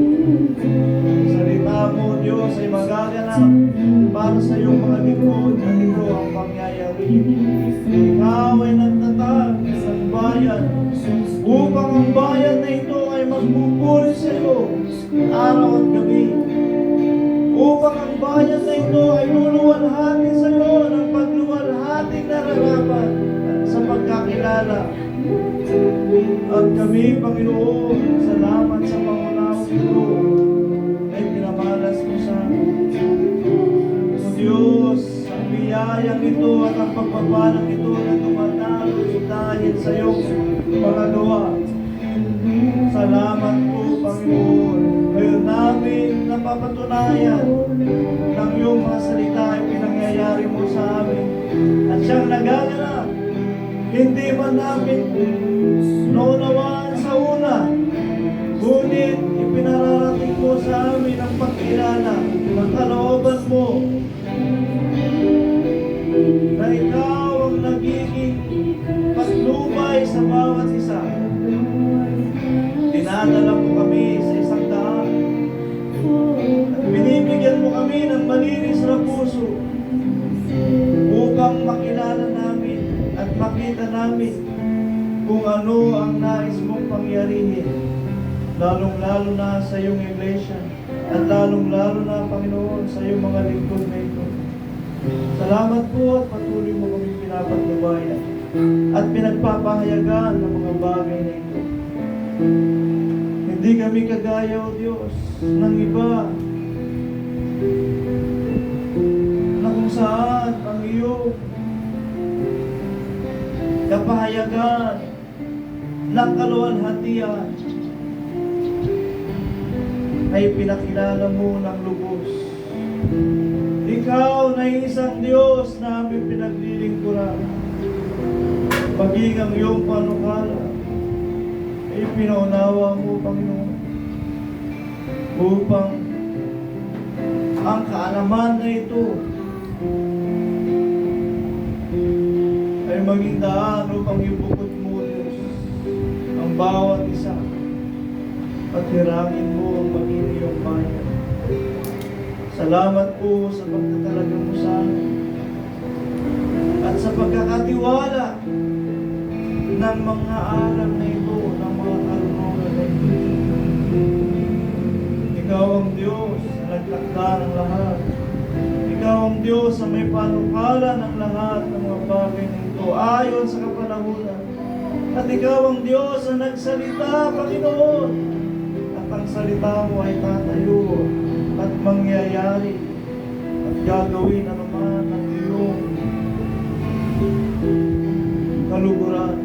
Salita mo, Diyos, ay magaganap para sa iyong mga lingkod at ito ang pangyayari. Ikaw ay nagtatag ng bayan upang ang bayan na ito ay magpupuri sa iyo araw at gabi. Upang ang bayan na ito ay luluwalhati sa iyo ng pagluwalhating nararapat sa pagkakilala. At kami, Panginoon, salamat sa pangunawang ito ay pinamalas mo sa amin. O Diyos, ang biyayang ito at ang pagpapalang ito na tumatalo dahil sa iyong mga gawa. Salamat po, Panginoon. Ngayon namin napapatunayan ng iyong mga salita ay pinangyayari mo sa amin. At siyang nagaganap, hindi man namin naunawaan sa una, ngunit ipinararating mo sa amin ang pagkilala ng kalooban mo na ikaw ang nagiging patnubay sa bawat isa. Dinadala mo kami sa isang daan at binibigyan mo kami ng malinis na puso upang makilala namin at makita namin kung ano ang nais mong pangyarihin, lalong-lalo na sa iyong iglesia at lalong-lalo na, Panginoon, sa iyong mga lingkod na ito. Salamat po at patuloy mo kami pinapagnabayan at pinagpapahayagan ng mga bagay na ito. Hindi kami kagaya, O Diyos, ng iba na kung saan ang iyong kapahayagan ng kaluwalhatian ay pinakilala mo ng lubos. Ikaw na isang Diyos na aming pinaglilingkuran. Maging ang iyong panukala ay pinaunawa mo, Panginoon, upang ang kaalaman na ito ay maging daan upang ibukod mo, Diyos, ang bawat isa at hirangin mo ang maging iyong bayan. Salamat po sa pagtatalaga mo sa amin at sa pagkakatiwala ng mga aral na ito, ng mga karunungan na ito. Ikaw ang Diyos na nagtakda ng lahat. Ikaw ang Diyos na may panukala ng lahat ng mga bagay na ito ayon sa kapanahunan. At ikaw ang Diyos na nagsalita, Panginoon. At ang salita mo ay tatayo at mangyayari at gagawin na naman ang iyong kaluguran.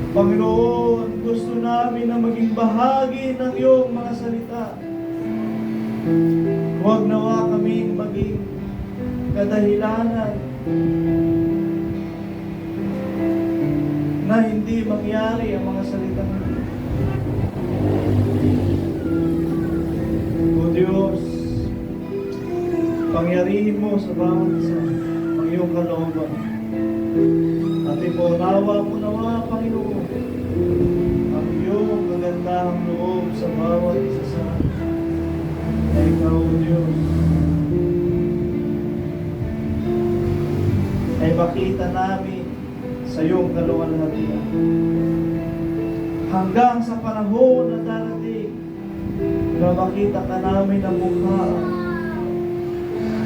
Panginoon, gusto namin na maging bahagi ng iyong mga salita. Huwag nawa kaming maging kadahilanan na hindi mangyari ang mga salita mo. O Diyos, pangyarihin mo sa bawat isa ang iyong kalooban. At ipunawa mo nawa, Panginoon, ang iyong magandang loob sa bawat isa sa amin. Na ikaw, O Diyos, ay makita namin sa iyong kaluwalhatian. Hanggang sa panahon na darating, na makita ka namin ang mukha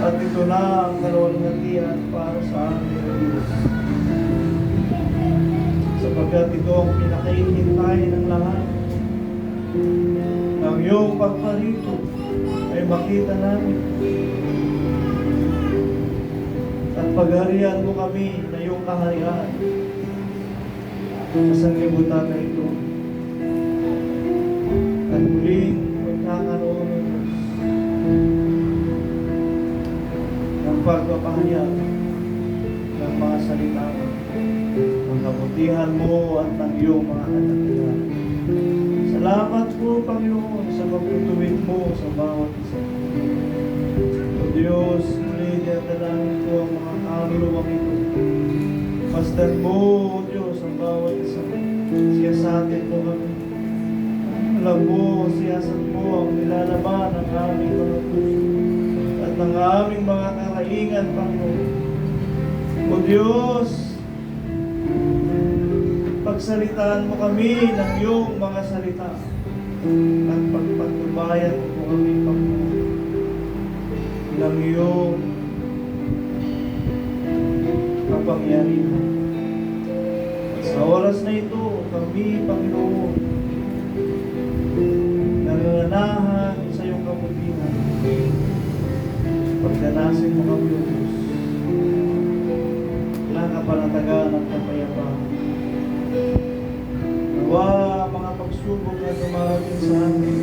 at ito na ang kaluwalhatian para sa amin, O Diyos. Sapagkat ito ang pinakahihintay ng lahat. Ang iyong pagparito ay makita namin. At pagharian mo kami na iyong kaharian sa sanglibutan na ito. At muling magkakaroon ng Diyos ng pagpapahayag ng mga salita mo, ang kabutihan mo at ng iyong mga kadakilan. Salamat po, Panginoon, sa pagtutuwid mo sa bawat isa. O Diyos, dalangin ko ang mga kaluluwang ito. Pasdan mo, O Diyos, ang bawat isa. Siyasatin mo kami. Alam mo, siyasat mo ang nilalaman ng aming mga puso at ng aming mga karaingan, Panginoon. O Diyos, pagsalitaan mo kami ng iyong mga salita at pagpatubayan mo kami, Panginoon, ng iyong kapangyarihan. Sa oras na ito, kami, Panginoon, nananahan sa iyong kabutihan. Pagdanasin mo kami, O Diyos, na kapanatagan at kapayapaan. Nawa mga pagsubok na dumarating sa amin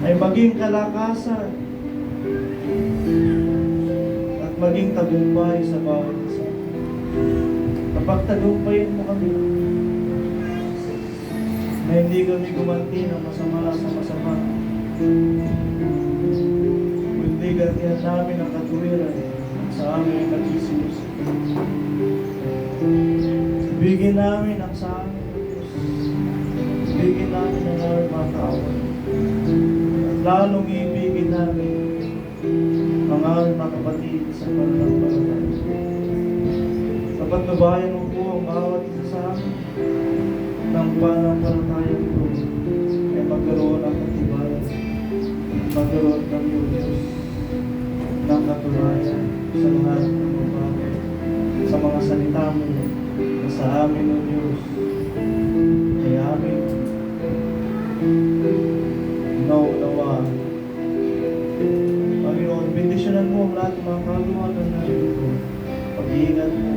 ay maging kalakasan at maging tagumpay sa bawat isa. Kapag tagumpayin mo kami, na hindi kami gumanti ng masama sa masama, kundi gantihan namin ang katuwiran sa aming nagsisimus. Ibigin namin ang sa amin, O Diyos. Ibigin namin ang aming mga kaaway. At lalong ibigin namin ang aming mga kapatid sa pananampalataya. Kapatnubayan mo po ang bawat isa sa amin ng pananampalataya ko ay magkaroon ng katibayan. Magkaroon kami, O Diyos, ng katunayan sa lahat ng mga bagay, sa mga salita mo na sa amin, O Diyos, ay amin naunawaan. Panginoon, bendisyonan mo ang lahat ng mga kaluhan na narito. Pag-iingat mo.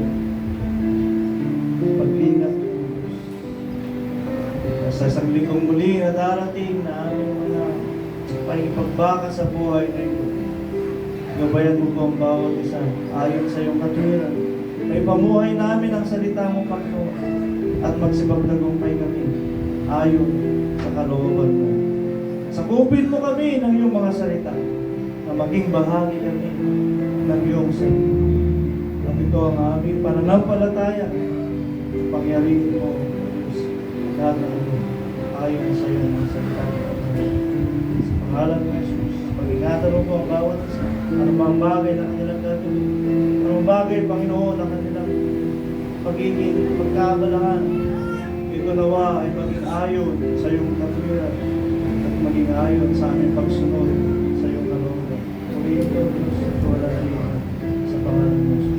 Pag-iingat mo, Diyos. Sa isang linggong muli na darating na aming mga pakipagbaka sa buhay na ito, gabayan mo po ang bawat isa ayon sa iyong katwiran. May pamuhay namin ang salita mo, Panginoon, at magsibagtagumpay kami ayon sa kalooban mo. Sakupin mo kami ng iyong mga salita na maging bahagi kami ng iyong salita. At ito ang aming pananampalataya. Pangyarihin mo, O Diyos, lahat ng ito ayon sa iyong mga salita. Sa pangalan ng Jesus, pag-ingatan mo po ang bawat isa. Anumang bagay na kanilang gagawin. Anumang bagay, Panginoon, na kanilang pagiging pagkabalahan. Ito nawa ay maging ayon sa iyong katwiran at maging ayon sa aming pagsunod sa iyong kalooban. Purihin ko, Diyos, ito wala na rin sa pangalan ng Jesus.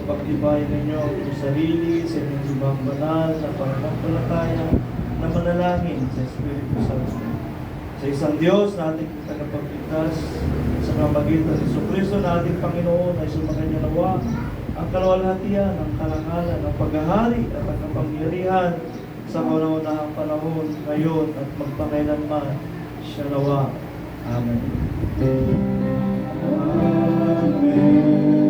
Pagtibayan ninyo ang inyong sarili sa inyong ibang banal na pananampalataya na manalangin sa Espiritu Santo. Sa isang Diyos na ating tagapagligtas sa pamamagitan ni Jesucristo na ating Panginoon ay sumakanya nawa ang kaluwalhatian, ang karangalan, ang paghahari at ang kapangyarihan sa kauna-unahang panahon, ngayon at magpakailanman. Siya nawa. Amen. Amen.